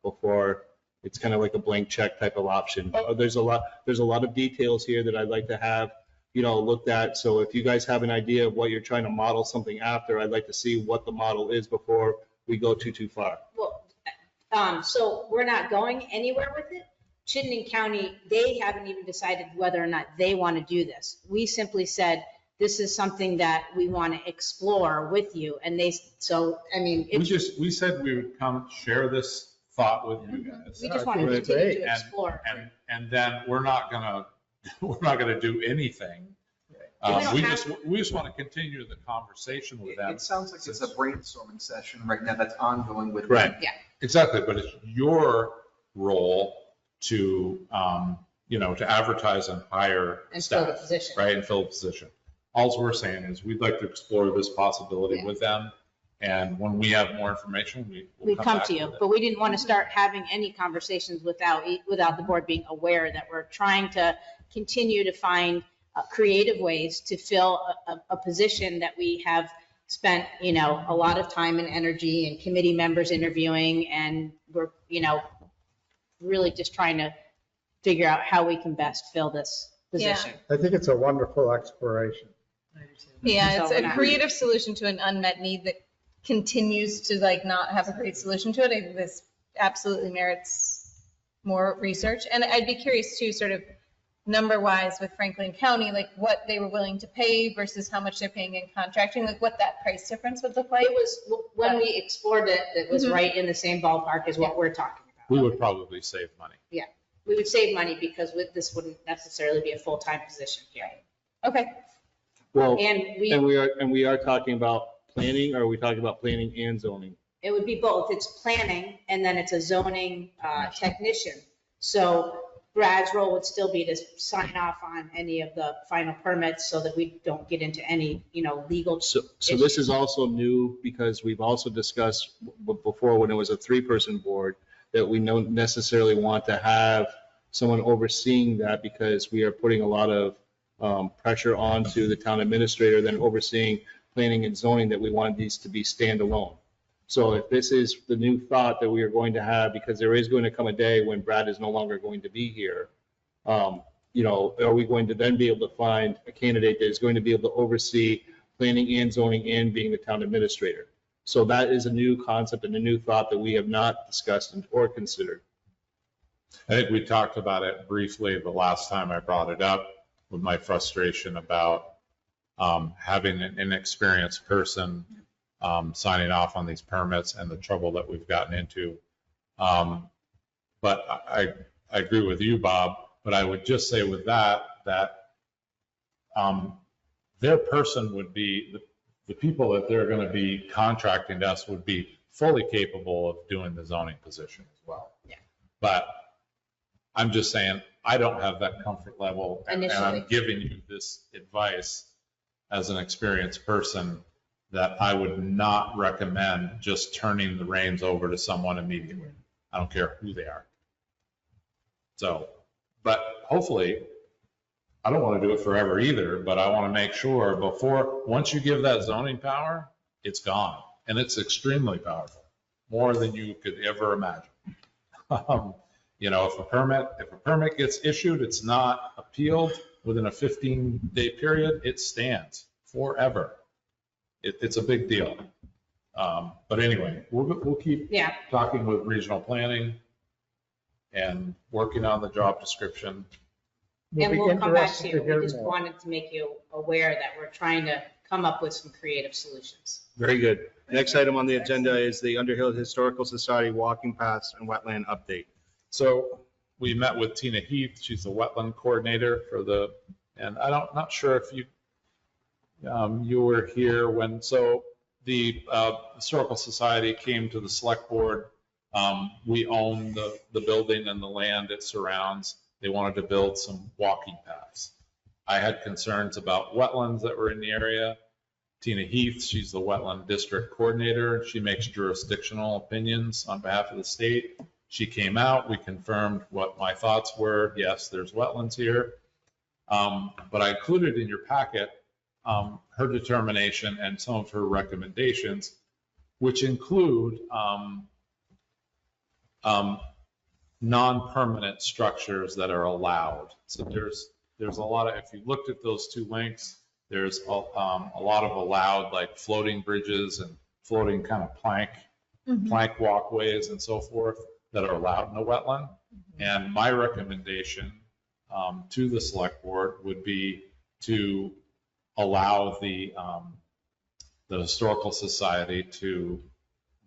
before it's kind of like a blank check type of option. There's a lot of details here that I'd like to have looked at. So if you guys have an idea of what you're trying to model something after, I'd like to see what the model is before we go too far. Well, so we're not going anywhere with it. Chittenden County, they haven't even decided whether or not they want to do this. We simply said, this is something that we want to explore with you. And we We said we would come share this thought with you guys. just want to That's continue great. to explore. And then we're not gonna do anything. We don't We have- just want to continue the conversation with them. It sounds like it's a brainstorming session right now that's ongoing with. Right. Yeah. Exactly, but it's your role to, to advertise and hire And fill the staff, position. right, and fill the position. All we're saying is we'd like to explore this possibility Yeah. with them, and when we have more information, We come back to you, with it. but we didn't want to start having any conversations without the board being aware that we're trying to continue to find creative ways to fill a position that we have spent, a lot of time and energy and committee members interviewing, and we're, really just trying to figure out how we can best fill this position. I think it's a wonderful exploration. Yeah, it's So a not- creative solution to an unmet need that continues to not have a great solution to it. I think this absolutely merits more research. And I'd be curious too, sort of number wise with Franklin County, what they were willing to pay versus how much they're paying in contracting, what that price difference would look like. It was, when we explored it, it was Mhm. right in the same ballpark as what we're talking about. We would probably save money. We would save money because this wouldn't necessarily be a full-time position here. Okay. Well, And we are talking about planning, or are we talking about planning and zoning? it would be both. It's planning and then it's a zoning technician. So Brad's role would still be to sign off on any of the final permits so that we don't get into any, legal. So this is also new because we've also discussed before when it was a 3-person board that we don't necessarily want to have someone overseeing that because we are putting a lot of pressure onto the town administrator then overseeing planning and zoning, that we want these to be standalone. So if this is the new thought that we are going to have, because there is going to come a day when Brad is no longer going to be here, are we going to then be able to find a candidate that is going to be able to oversee planning and zoning and being the town administrator? So that is a new concept and a new thought that we have not discussed or considered. I think we talked about it briefly the last time I brought it up with my frustration about having an inexperienced person signing off on these permits and the trouble that we've gotten into. But I agree with you, Bob, but I would just say with that their person would be, the people that they're going to be contracting us would be fully capable of doing the zoning position as well. Yeah. But I'm just saying, I don't have that comfort level, and I'm giving you this advice as an experienced person that I would not recommend just turning the reins over to someone immediately. I don't care who they are. So, but hopefully, I don't want to do it forever either, but I want to make sure once you give that zoning power, it's gone. And it's extremely powerful, more than you could ever imagine. If a permit gets issued, it's not appealed within a 15-day period, it stands forever. It's a big deal. But anyway, we'll keep talking with regional planning and working on the job description. And we'll come back to you. hear We just more. wanted to make you aware that we're trying to come up with some creative solutions. Very good. Next item on the agenda is the Underhill Historical Society walking paths and wetland update. So we met with Tina Heath. She's the wetland coordinator and not sure if you were here when, so the Historical Society came to the select board. We own the building and the land it surrounds. They wanted to build some walking paths. I had concerns about wetlands that were in the area. Tina Heath, she's the wetland district coordinator. She makes jurisdictional opinions on behalf of the state. She came out, we confirmed what my thoughts were. Yes, there's wetlands here. But I included in your packet her determination and some of her recommendations, which include non-permanent structures that are allowed. So there's a lot of, if you looked at those two links, there's a lot of allowed, like floating bridges and floating kind of plank walkways and so forth that are allowed in a wetland. And my recommendation to the select board would be to allow the Historical Society to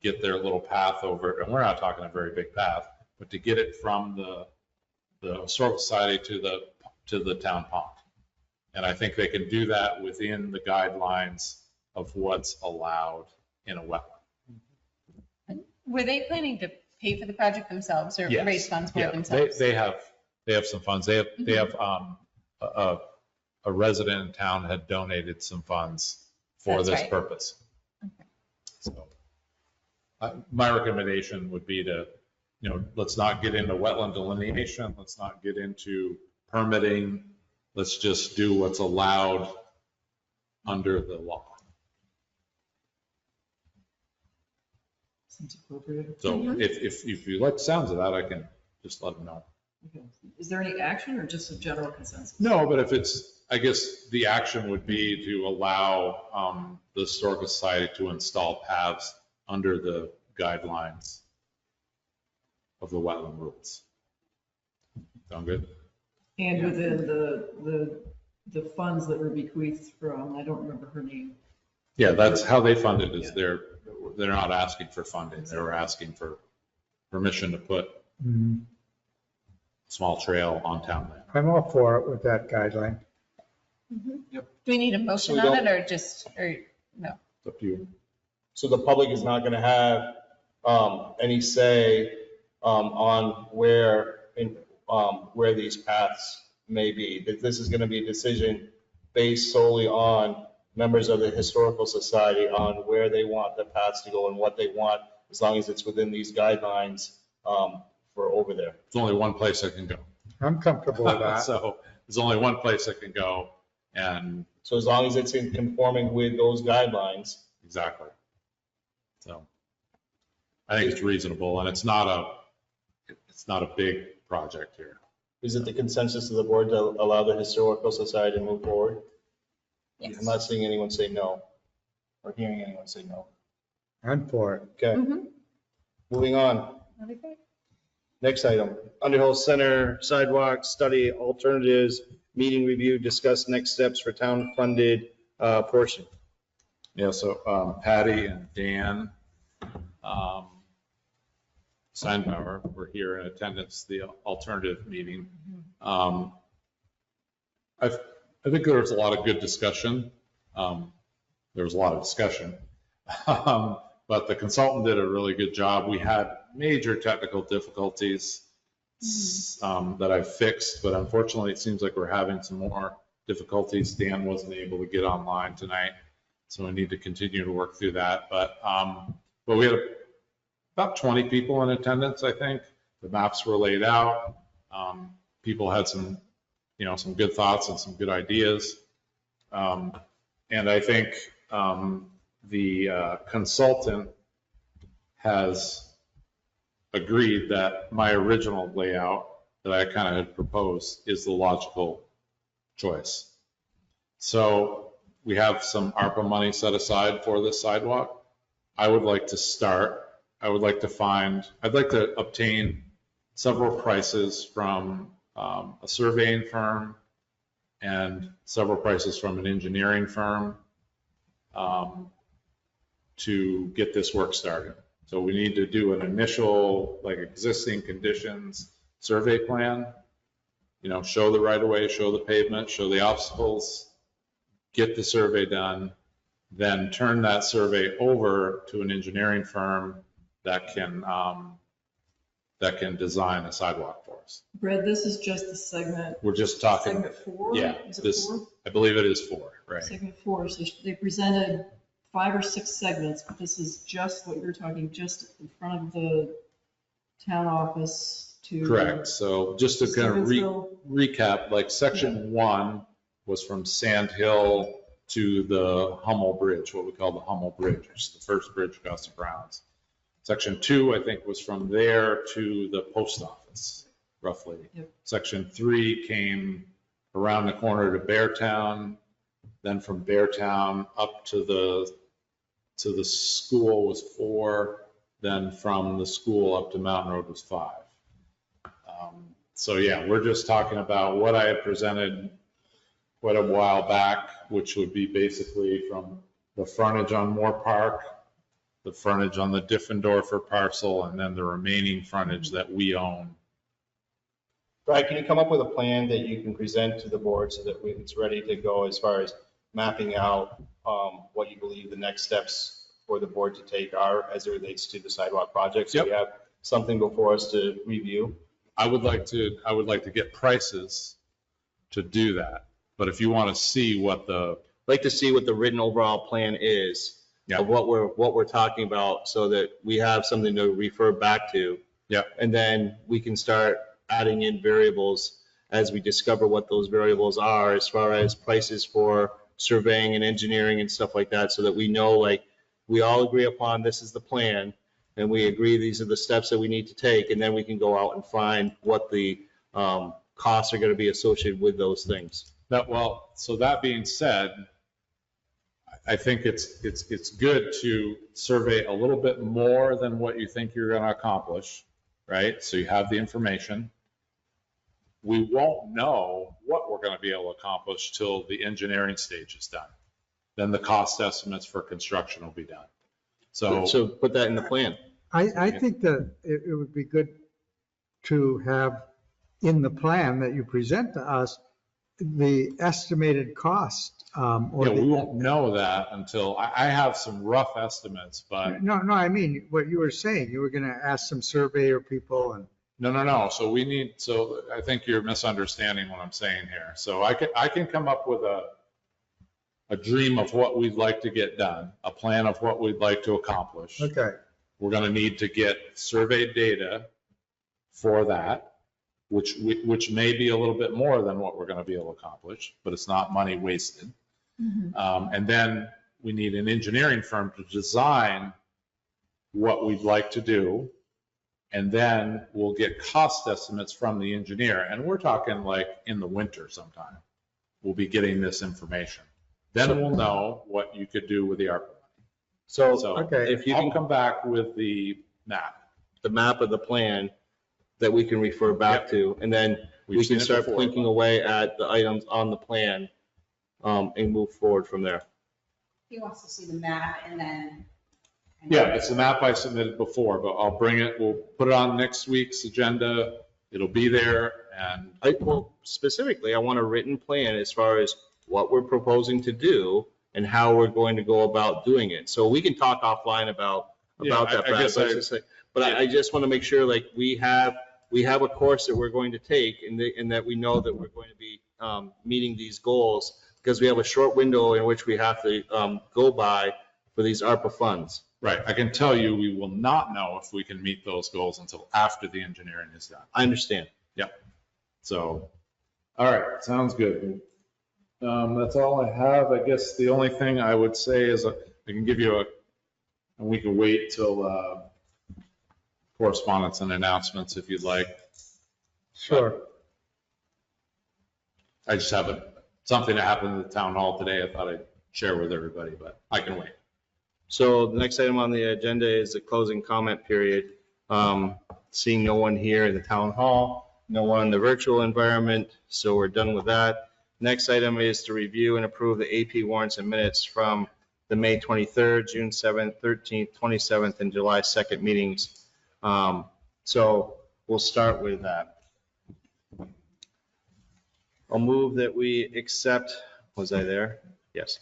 get their little path over, and we're not talking a very big path, but to get it from the Historical Society to the town pond. And I think they can do that within the guidelines of what's allowed in a wetland. Were they planning to pay for the project themselves or Yes. raise funds for it Yeah, themselves? they have some funds. They have a resident in town had donated some funds for That's this right. purpose. Okay. So my recommendation would be to, let's not get into wetland delineation. Let's not get into permitting. Let's just do what's allowed under the law. Seems appropriate. So if you like the sounds of that, I can just let them know. Okay. Is there any action or just a general consensus? No, but if I guess the action would be to allow the Historical Society to install paths under the guidelines of the wetland rules. Sound good? And within the funds that were bequeathed from, I don't remember her name. Yeah, that's how they fund it, is they're not asking for funding. They're asking for permission to put a small trail on town land. I'm all for it with that guideline. Do we need a motion on it or no? It's up to you. So the public is not going to have any say on where where these paths may be. That this is going to be a decision based solely on members of the Historical Society on where they want the paths to go and what they want, as long as it's within these guidelines for over there. There's only one place I can go. I'm comfortable with that. So there's only one place I can go, and So as long as it's in conforming with those guidelines. exactly. So I think it's reasonable, and it's not a big project here. Is it the consensus of the board to allow the Historical Society to move forward? Yes. I'm not seeing anyone say no, or hearing anyone say no. I'm for it. Okay, moving on. Next item, Underhill Center Sidewalk Study Alternatives, Meeting Review, discuss next steps for town-funded portion. Yeah, so Patty and Dan Steinbauer were here in attendance, the alternative meeting. I think there was a lot of good discussion. There was a lot of discussion, but the consultant did a really good job. We had major technical difficulties that I fixed, but unfortunately it seems like we're having some more difficulties. Dan wasn't able to get online tonight, so we need to continue to work through that. But we had about 20 people in attendance, I think. The maps were laid out. People had some good thoughts and some good ideas. And I think the consultant has agreed that my original layout that I kind of had proposed is the logical choice. So we have some ARPA money set aside for this sidewalk. I would like to start. I'd like to obtain several prices from a surveying firm and several prices from an engineering firm to get this work started. So we need to do an initial, like, existing conditions survey plan, show the right of way, show the pavement, show the obstacles, get the survey done, then turn that survey over to an engineering firm that can design a sidewalk for us. Brad, this is just the segment. We're just talking. Segment 4? Yeah, Is it this, 4? I believe it is 4, right? Segment 4, so they presented 5 or 6 segments, but this is just what you're talking, just in front of the town office to. Correct. So just to kind of Stevensville. recap, like section 1 was from Sand Hill to the Hummel Bridge, what we call the Hummel Bridge, which is the first bridge across the grounds. Section 2, I think, was from there to the post office, roughly. Yep. Section 3 came around the corner to Beartown, then from Beartown up to the school was 4, then from the school up to Mountain Road was 5. So yeah, we're just talking about what I had presented quite a while back, which would be basically from the frontage on Moore Park, the frontage on the Diffendorfer parcel, and then the remaining frontage that we own. Brad, can you come up with a plan that you can present to the board so that it's ready to go as far as mapping out what you believe the next steps for the board to take are as it relates to the sidewalk project? So we have something before us to review. I would like to get prices to do that. But if you want to see what the written overall plan is of what we're talking about, so that we have something to refer back to. Yeah. And then we can start adding in variables as we discover what those variables are, as far as prices for surveying and engineering and stuff like that, so that we know, like, we all agree upon this is the plan, and we agree these are the steps that we need to take, and then we can go out and find what the costs are going to be associated with those things. So that being said, I think it's good to survey a little bit more than what you think you're going to accomplish, right? So you have the information. We won't know what we're going to be able to accomplish till the engineering stage is done. Then the cost estimates for construction will be done. So put that in the plan. I think that it would be good to have in the plan that you present to us the estimated cost. We won't know that until, I have some rough estimates, but. No, I mean, what you were saying, you were going to ask some surveyor people and No. So I think you're misunderstanding what I'm saying here. So I can come up with a dream of what we'd like to get done, a plan of what we'd like to accomplish. Okay, We're going to need to get surveyed data for that, which may be a little bit more than what we're going to be able to accomplish, but it's not money wasted. And then we need an engineering firm to design what we'd like to do. And then we'll get cost estimates from the engineer. And we're talking like in the winter sometime. We'll be getting this information. Then we'll know what you could do with the ARPA money. So okay. if you I'll can come back with the map. the map of the plan that we can refer back Yep. to, and then We've we seen can it start before. plinking away at the items on the plan, and move forward from there. He wants to see the map and then. Yeah, it's the map I submitted before, but I'll bring it, we'll put it on next week's agenda. It'll be there and Well, specifically, I want a written plan as far as what we're proposing to do and how we're going to go about doing it. So we can talk offline about Yeah, that. I Brad, guess but it's just like- But I just want to make sure, like, we have a course that we're going to take, and that we know that we're going to be meeting these goals, because we have a short window in which we have to go by for these ARPA funds. right, I can tell you, we will not know if we can meet those goals until after the engineering is done. I understand. So, all right, sounds good. That's all I have. I guess the only thing I would say is I can give you and we can wait till correspondence and announcements if you'd like. Sure. I just have something that happened at the town hall today I thought I'd share with everybody, but I can wait. So the next item on the agenda is the closing comment period. Seeing no one here in the town hall, no one in the virtual environment, so we're done with that. Next item is to review and approve the AP warrants and minutes from the May 23rd, June 7th, 13th, 27th, and July 2nd meetings. So we'll start with that. I'll move that we accept, was I there? Yes.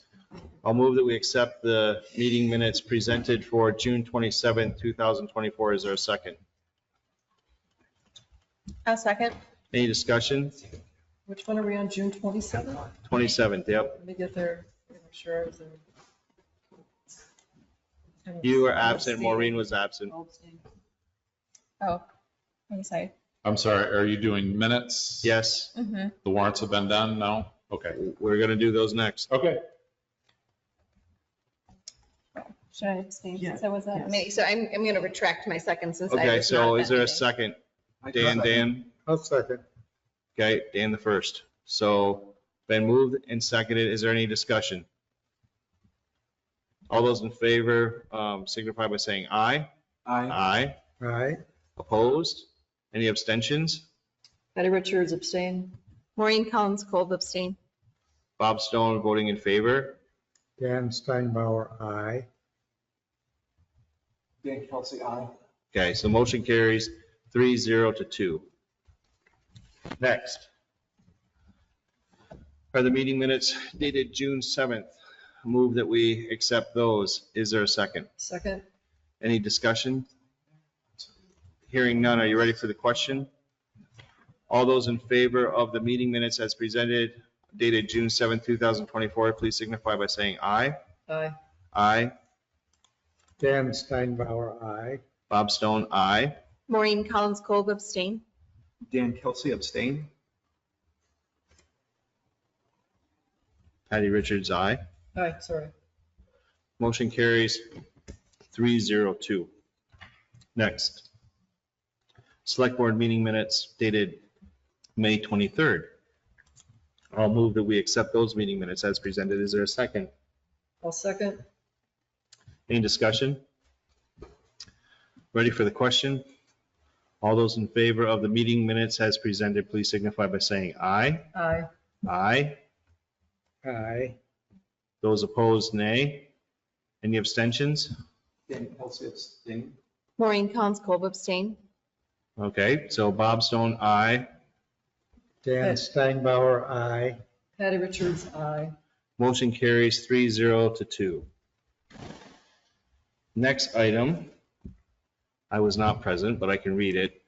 I'll move that we accept the meeting minutes presented for June 27th, 2024. Is there a second? A second. Any discussion? Which one are we on, June 27th? 27th, yep. Let me get there, make sure I was there. You were absent, Maureen was absent. Oh, I'm sorry. I'm sorry, are you doing minutes? Yes, Mm-hmm. The warrants have been done? No? Okay. we're going to do those next. Okay. Should I abstain Yeah. since I was at Yes. the meeting? So I'm going to retract my second since I Okay, was so not is at there that a meeting. second? Dan? I'll second. Okay, Dan the first. So been moved and seconded. Is there any discussion? All those in favor signify by saying aye. Aye. Aye. All right. Opposed? Any abstentions? Patty Richards abstain. Maureen Collins Kolb abstain. Bob Stone voting in favor. Dan Steinbauer, aye. Dan Kelsey, aye. Okay, so motion carries 3-0 to 2. Next are the meeting minutes dated June 7th. Move that we accept those. Is there a second? Second. Any discussion? Hearing none, are you ready for the question? All those in favor of the meeting minutes as presented dated June 7th, 2024, please signify by saying aye. Aye. Aye. Dan Steinbauer, aye. Bob Stone, aye. Maureen Collins Kolb abstain. Dan Kelsey, abstain. Patty Richards, aye. Aye, sorry. Motion carries 3-0-2. Next. Select Board meeting minutes dated May 23rd. I'll move that we accept those meeting minutes as presented. Is there a second? I'll second. Any discussion? Ready for the question? All those in favor of the meeting minutes as presented, please signify by saying aye. Aye. Aye. Aye. Those opposed, nay. Any abstentions? Dan Kelsey, abstain. Maureen Collins Kolb abstain. Okay, so Bob Stone, aye. Dan Steinbauer, aye. Patty Richards, aye. Motion carries 3-0 to 2. Next item, I was not present, but I can read it.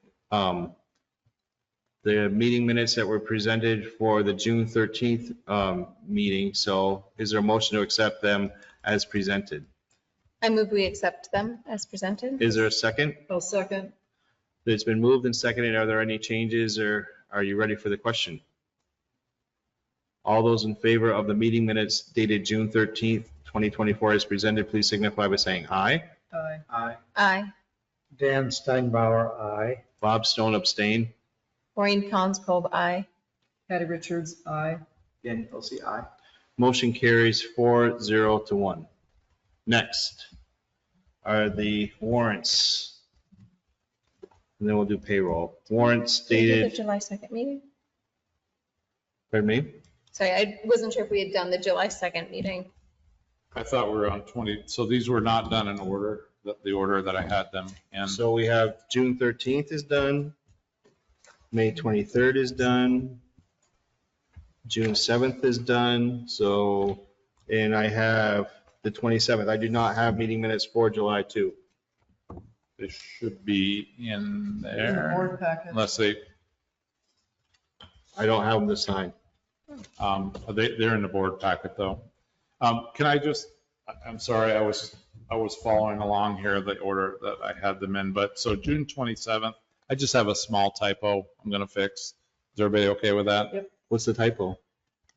the meeting minutes that were presented for the June 13th meeting. So is there a motion to accept them as presented? I move we accept them as presented. Is there a second? I'll second. It's been moved and seconded. Are there any changes or are you ready for the question? All those in favor of the meeting minutes dated June 13th, 2024 as presented, please signify by saying aye. Aye. Aye. Aye. Dan Steinbauer, aye. Bob Stone abstain. Maureen Collins-Cove, aye. Patty Richards, aye. Dan Kelsey, aye. Motion carries 4-0 to 1. Next are the warrants. And then we'll do payroll. Warrants Did we do dated, the July 2nd meeting? pardon me? Sorry, I wasn't sure if we had done the July 2nd meeting. I thought we were on 20, so these were not done in order, the order that I had them in. So we have June 13th is done. May 23rd is done. June 7th is done. So, and I have the 27th. I do not have meeting minutes for July 2. They should be in In the there, board packet. unless they, I don't have them to sign. they're in the board packet though. Can I just, I'm sorry, I was following along here, the order that I had them in, but so June 27th, I just have a small typo I'm gonna fix. Is everybody okay with that? Yep. What's the typo?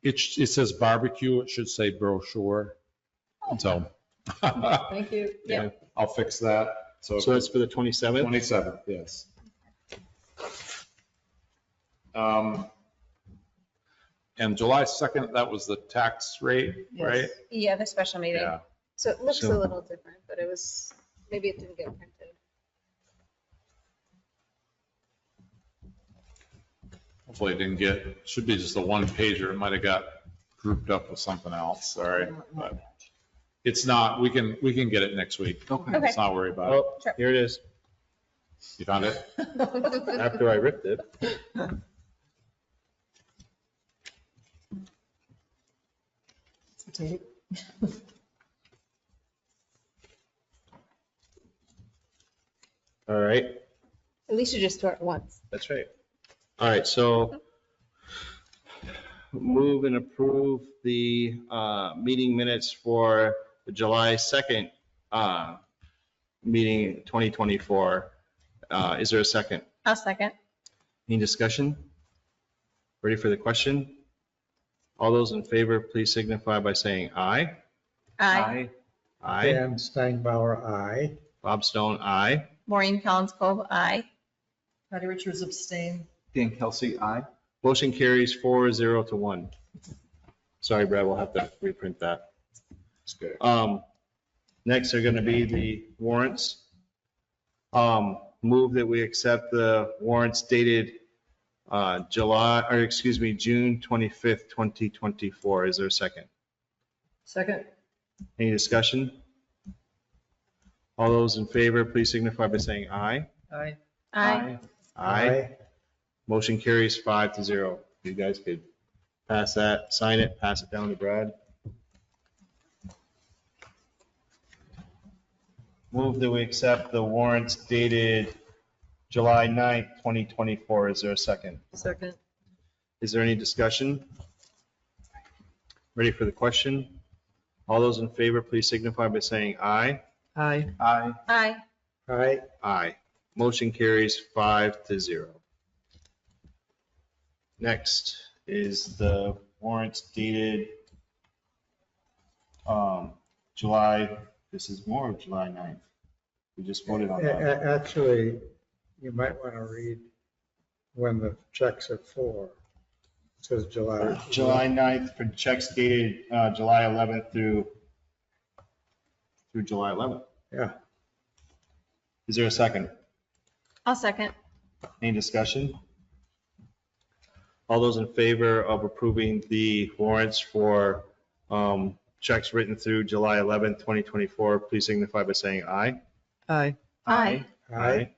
It says barbecue, it should say brochure. So. Thank you. Yeah, I'll fix that. So that's for the 27th? 27th, yes. And July 2nd, that was the tax rate, right? Yes. Yeah, the special meeting. Yeah. So it looks a So- little different, but it was, maybe it didn't get printed. Hopefully it didn't get, should be just a one pager. It might have got grouped up with something else, sorry. But it's not, we can get it next week. Okay. Let's not worry about it. Oh, Sure. here it is. You found it? After I ripped it. Tape. All right. At least you just throw it once. That's right. All right, so move and approve the meeting minutes for the July 2nd meeting 2024. Is there a second? I'll second. Any discussion? Ready for the question? All those in favor, please signify by saying aye. Aye. Aye. Dan Steinbauer, aye. Bob Stone, aye. Maureen Collins-Cove, aye. Patty Richards abstain. Dan Kelsey, aye. Motion carries 4-0 to 1. Sorry, Brad, we'll have to reprint that. It's good. Next are going to be the warrants. Move that we accept the warrants dated June 25th, 2024. Is there a second? Second. Any discussion? All those in favor, please signify by saying aye. Aye. Aye. Aye. Motion carries 5-0. You guys could pass that, sign it, pass it down to Brad. Move that we accept the warrants dated July 9th, 2024. Is there a second? Second. Is there any discussion? Ready for the question? All those in favor, please signify by saying aye. Aye. Aye. Aye. Aye. Aye. Motion carries 5-0. Next is the warrants dated July, this is more of July 9th. We just voted on that. Actually, you might want to read when the checks are for. It says July. July 9th for checks dated July 11th through July 11th. Yeah. Is there a second? I'll second. Any discussion? All those in favor of approving the warrants for checks written through July 11th, 2024, please signify by saying aye. Aye. Aye. Aye.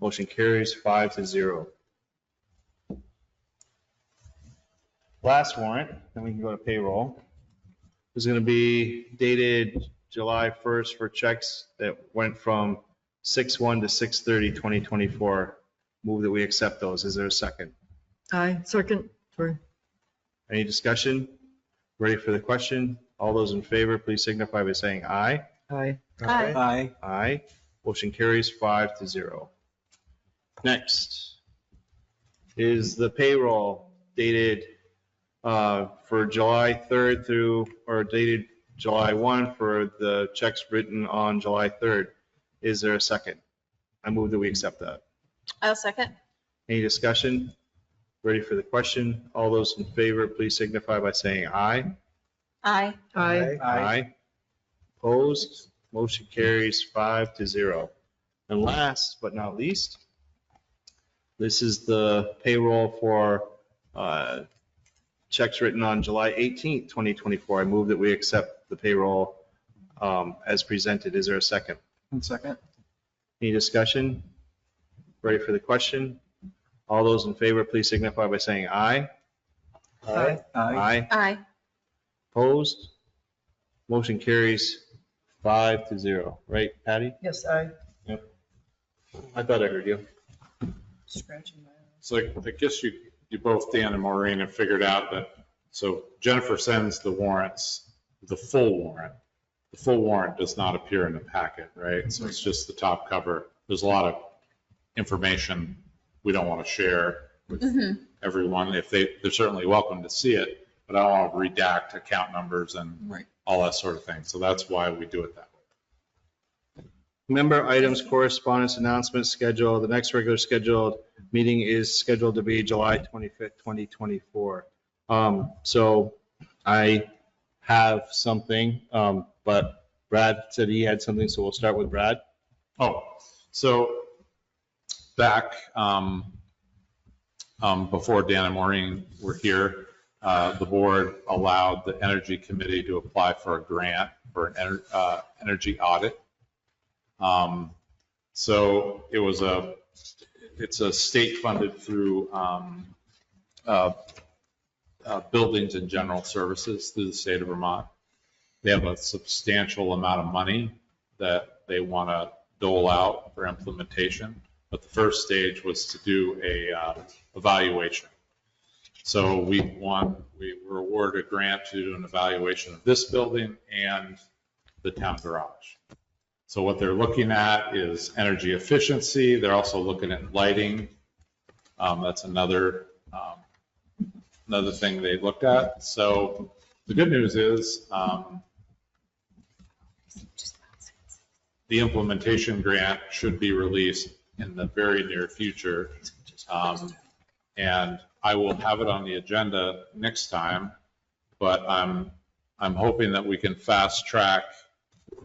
Motion carries 5-0. Last warrant, then we can go to payroll. Is going to be dated July 1st for checks that went from 6/1 to 6/30, 2024. Move that we accept those. Is there a second? Aye. Second, sorry. Any discussion? Ready for the question? All those in favor, please signify by saying aye. Aye. Aye. Aye. Motion carries 5-0. Next is the payroll dated for July 3rd through, or dated July 1 for the checks written on July 3rd. Is there a second? I move that we accept that. I'll second. Any discussion? Ready for the question? All those in favor, please signify by saying aye. Aye. Aye. Aye. Opposed? Motion carries 5-0. And last but not least, this is the payroll for checks written on July 18th, 2024. I move that we accept the payroll as presented. Is there a second? Second. Any discussion? Ready for the question? All those in favor, please signify by saying aye. Aye. Aye. Aye. Opposed? Motion carries 5-0. Right, Patty? Yes, aye. I thought I heard you. Scratching my eyes. So I guess you both, Dan and Maureen, have figured out that, so Jennifer sends the warrants, the full warrant. The full warrant does not appear in the packet, right? So it's just the top cover. There's a lot of information we don't want to share with everyone. If they're certainly welcome to see it, but I don't want to redact account numbers and all that sort of thing. So that's why we do it that way. Member items, correspondence, announcements schedule. The next regular scheduled meeting is scheduled to be July 25th, 2024. So I have something, but Brad said he had something, so we'll start with Brad. Oh, so back before Dan and Maureen were here, the board allowed the Energy Committee to apply for a grant for an energy audit. So it's a state funded through buildings and general services through the state of Vermont. They have a substantial amount of money that they want to dole out for implementation. But the first stage was to do a evaluation. So we were awarded a grant to do an evaluation of this building and the town garage. So what they're looking at is energy efficiency. They're also looking at lighting. That's another thing they looked at. So the good news is the implementation grant should be released in the very near future. And I will have it on the agenda next time, but I'm hoping that we can fast track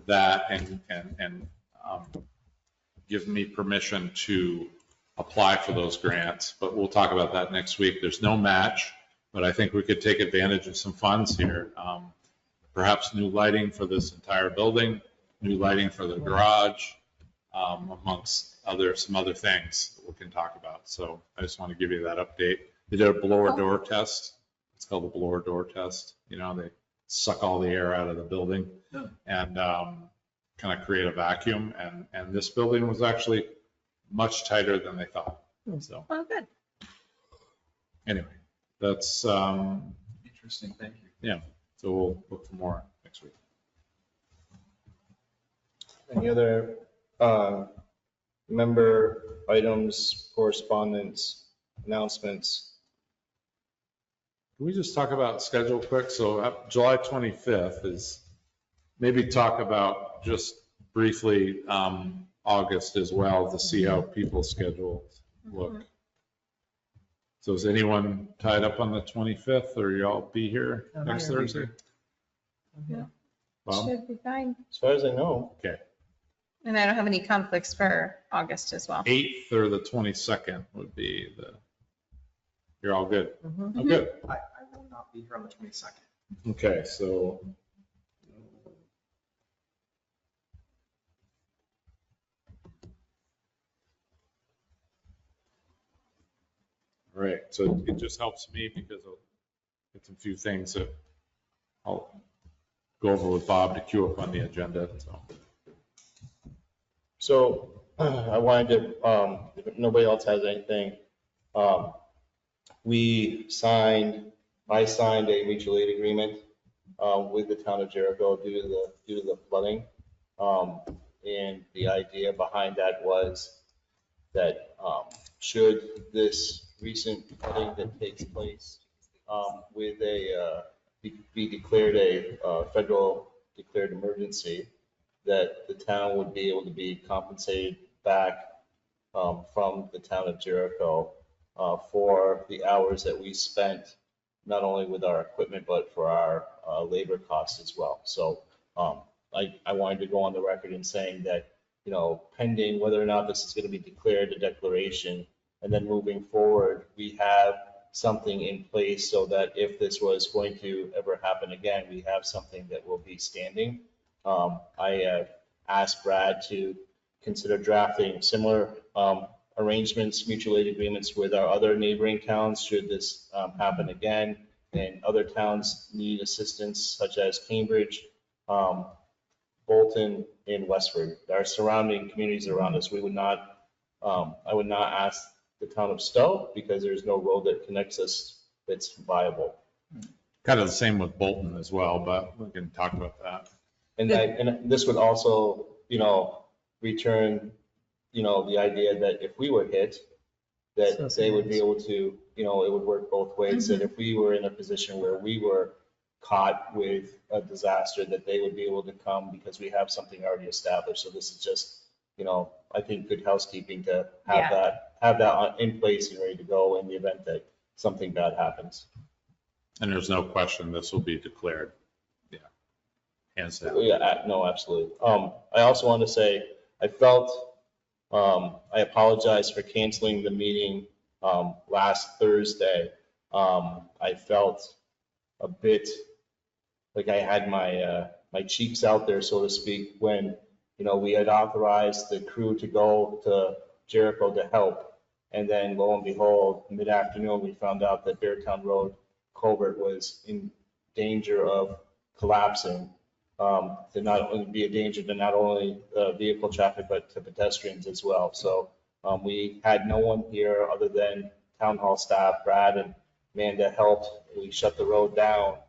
that and give me permission to apply for those grants, but we'll talk about that next week. There's no match, but I think we could take advantage of some funds here. Perhaps new lighting for this entire building, new lighting for the garage, amongst some other things that we can talk about. So I just want to give you that update. They did a blower door test. It's called the blower door test. You know, they suck all the air out of the building and kind of create a vacuum. And this building was actually much tighter than they thought. So, Oh, good. anyway, that's Interesting, thank you. yeah. So we'll look for more next week. Any other member items, correspondence, announcements? Can we just talk about schedule quick? So July 25th is, maybe talk about just briefly August as well to see how people's schedules look. So is anyone tied up on the 25th, or y'all be here next Thursday? Bob? Should be fine. As far as I know. Okay. And I don't have any conflicts for August as well. 8th or the 22nd would be you're all good? Mhm. I'm good. I will not be here on the 22nd. Okay, so. All right, so it just helps me because I'll get some few things that I'll go over with Bob to queue up on the agenda, so. So I wanted to, if nobody else has anything, I signed a mutual aid agreement with the town of Jericho due to the flooding. And the idea behind that was that should this recent flooding that takes place be declared a federal declared emergency, that the town would be able to be compensated back from the town of Jericho for the hours that we spent, not only with our equipment, but for our labor costs as well. So I wanted to go on the record in saying that, pending whether or not this is going to be declared a declaration, and then moving forward, we have something in place so that if this was going to ever happen again, we have something that will be standing. I asked Brad to consider drafting similar arrangements, mutual aid agreements with our other neighboring towns should this happen again, and other towns need assistance such as Cambridge, Bolton, and Westford. Our surrounding communities around us, I would not ask the town of Stowe because there's no road that connects us that's viable. Kind of the same with Bolton as well, but we can talk about that. And this would also, return, the idea that if we were hit, that they would be able to, it would work both ways. That if we were in a position where we were caught with a disaster, that they would be able to come because we have something already established. So this is just, I think good housekeeping to have that in place and ready to go in the event that something bad happens. And there's no question this will be declared. Yeah. Hands down. Yeah, no, absolutely. I also want to say, I apologize for canceling the meeting last Thursday. I felt a bit like I had my cheeks out there, so to speak, when, we had authorized the crew to go to Jericho to help. And then lo and behold, mid-afternoon, we found out that Beartown Road culvert was in danger of collapsing. To not only be a danger to not only vehicle traffic, but to pedestrians as well. So we had no one here other than town hall staff. Brad and Amanda helped. We shut the road down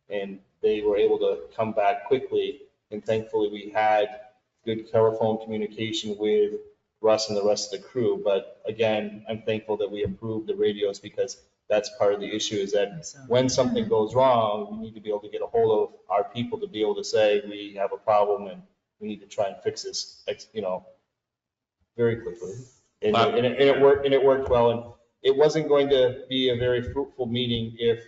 and they were able to come back quickly. And thankfully we had good telephone communication with Russ and the rest of the crew. But again, I'm thankful that we approved the radios because that's part of the issue, is that when something goes wrong, we need to be able to get a hold of our people to be able to say, we have a problem and we need to try and fix this, very quickly. And it worked well. And it wasn't going to be a very fruitful meeting if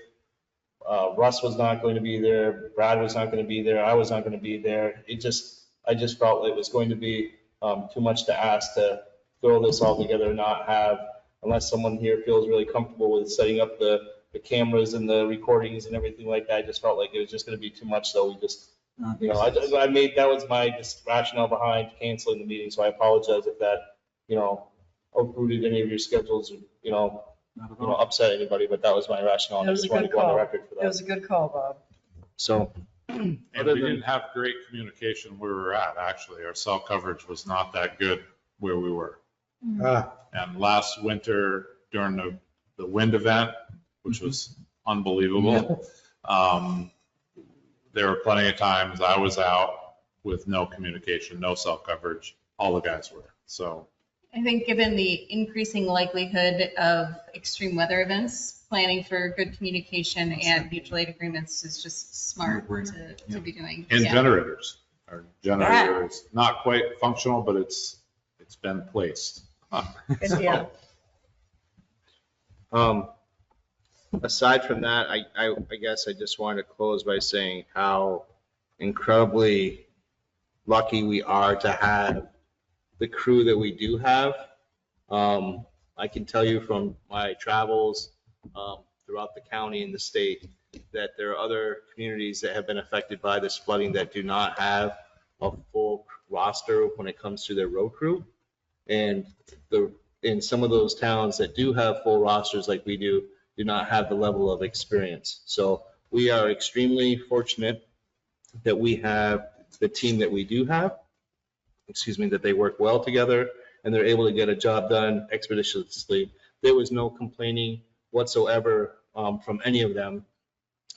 Russ was not going to be there, Brad was not going to be there, I was not going to be there. I just felt it was going to be too much to ask to throw this all together and not have, unless someone here feels really comfortable with setting up the cameras and the recordings and everything like that. I just felt like it was just going to be too much. So we just, that was my rationale behind canceling the meeting. So I apologize if that, uprooted any of your schedules, or, upset anybody, but that was my rationale. And I just wanted to go on the record for that. It was a good call, Bob. So. And we didn't have great communication where we were at, actually. Our cell coverage was not that good where we were. And last winter during the wind event, which was unbelievable, there were plenty of times I was out with no communication, no cell coverage. All the guys were. So I think given the increasing likelihood of extreme weather events, planning for good communication and mutual aid agreements is just smart to be doing. And generators. Our generator is not quite functional, but it's been placed. Yeah. Aside from that, I guess I just wanted to close by saying how incredibly lucky we are to have the crew that we do have. I can tell you from my travels throughout the county and the state that there are other communities that have been affected by this flooding that do not have a full roster when it comes to their road crew. And in some of those towns that do have full rosters like we do not have the level of experience. So we are extremely fortunate that we have the team that we do have, that they work well together and they're able to get a job done expeditiously. There was no complaining whatsoever from any of them.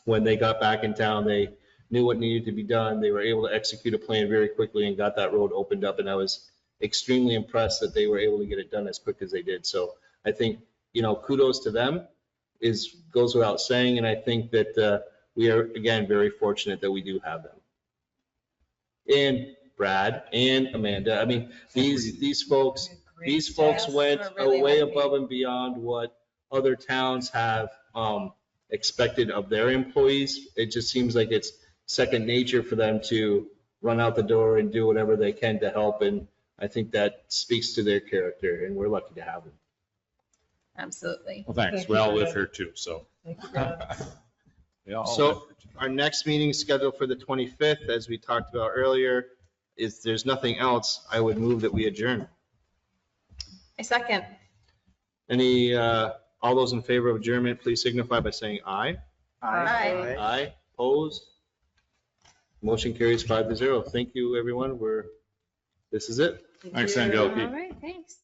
When they got back in town, they knew what needed to be done. They were able to execute a plan very quickly and got that road opened up. And I was extremely impressed that they were able to get it done as quick as they did. So I think, kudos to them goes without saying. And I think that we are, again, very fortunate that we do have them. And Brad and Amanda, I mean, these folks went way above and beyond what other towns have expected of their employees. It just seems like it's second nature for them to run out the door and do whatever they can to help. And I think that speaks to their character, and we're lucky to have them. Absolutely. Well, thanks. We all live here too, so. So our next meeting is scheduled for the 25th, as we talked about earlier. If there's nothing else, I would move that we adjourn. I second. Any, all those in favor of adjournment, please signify by saying aye. Aye. Aye. Opposed? Motion carries 5-0. Thank you, everyone. This is it. Thanks, Andy. All right, thanks.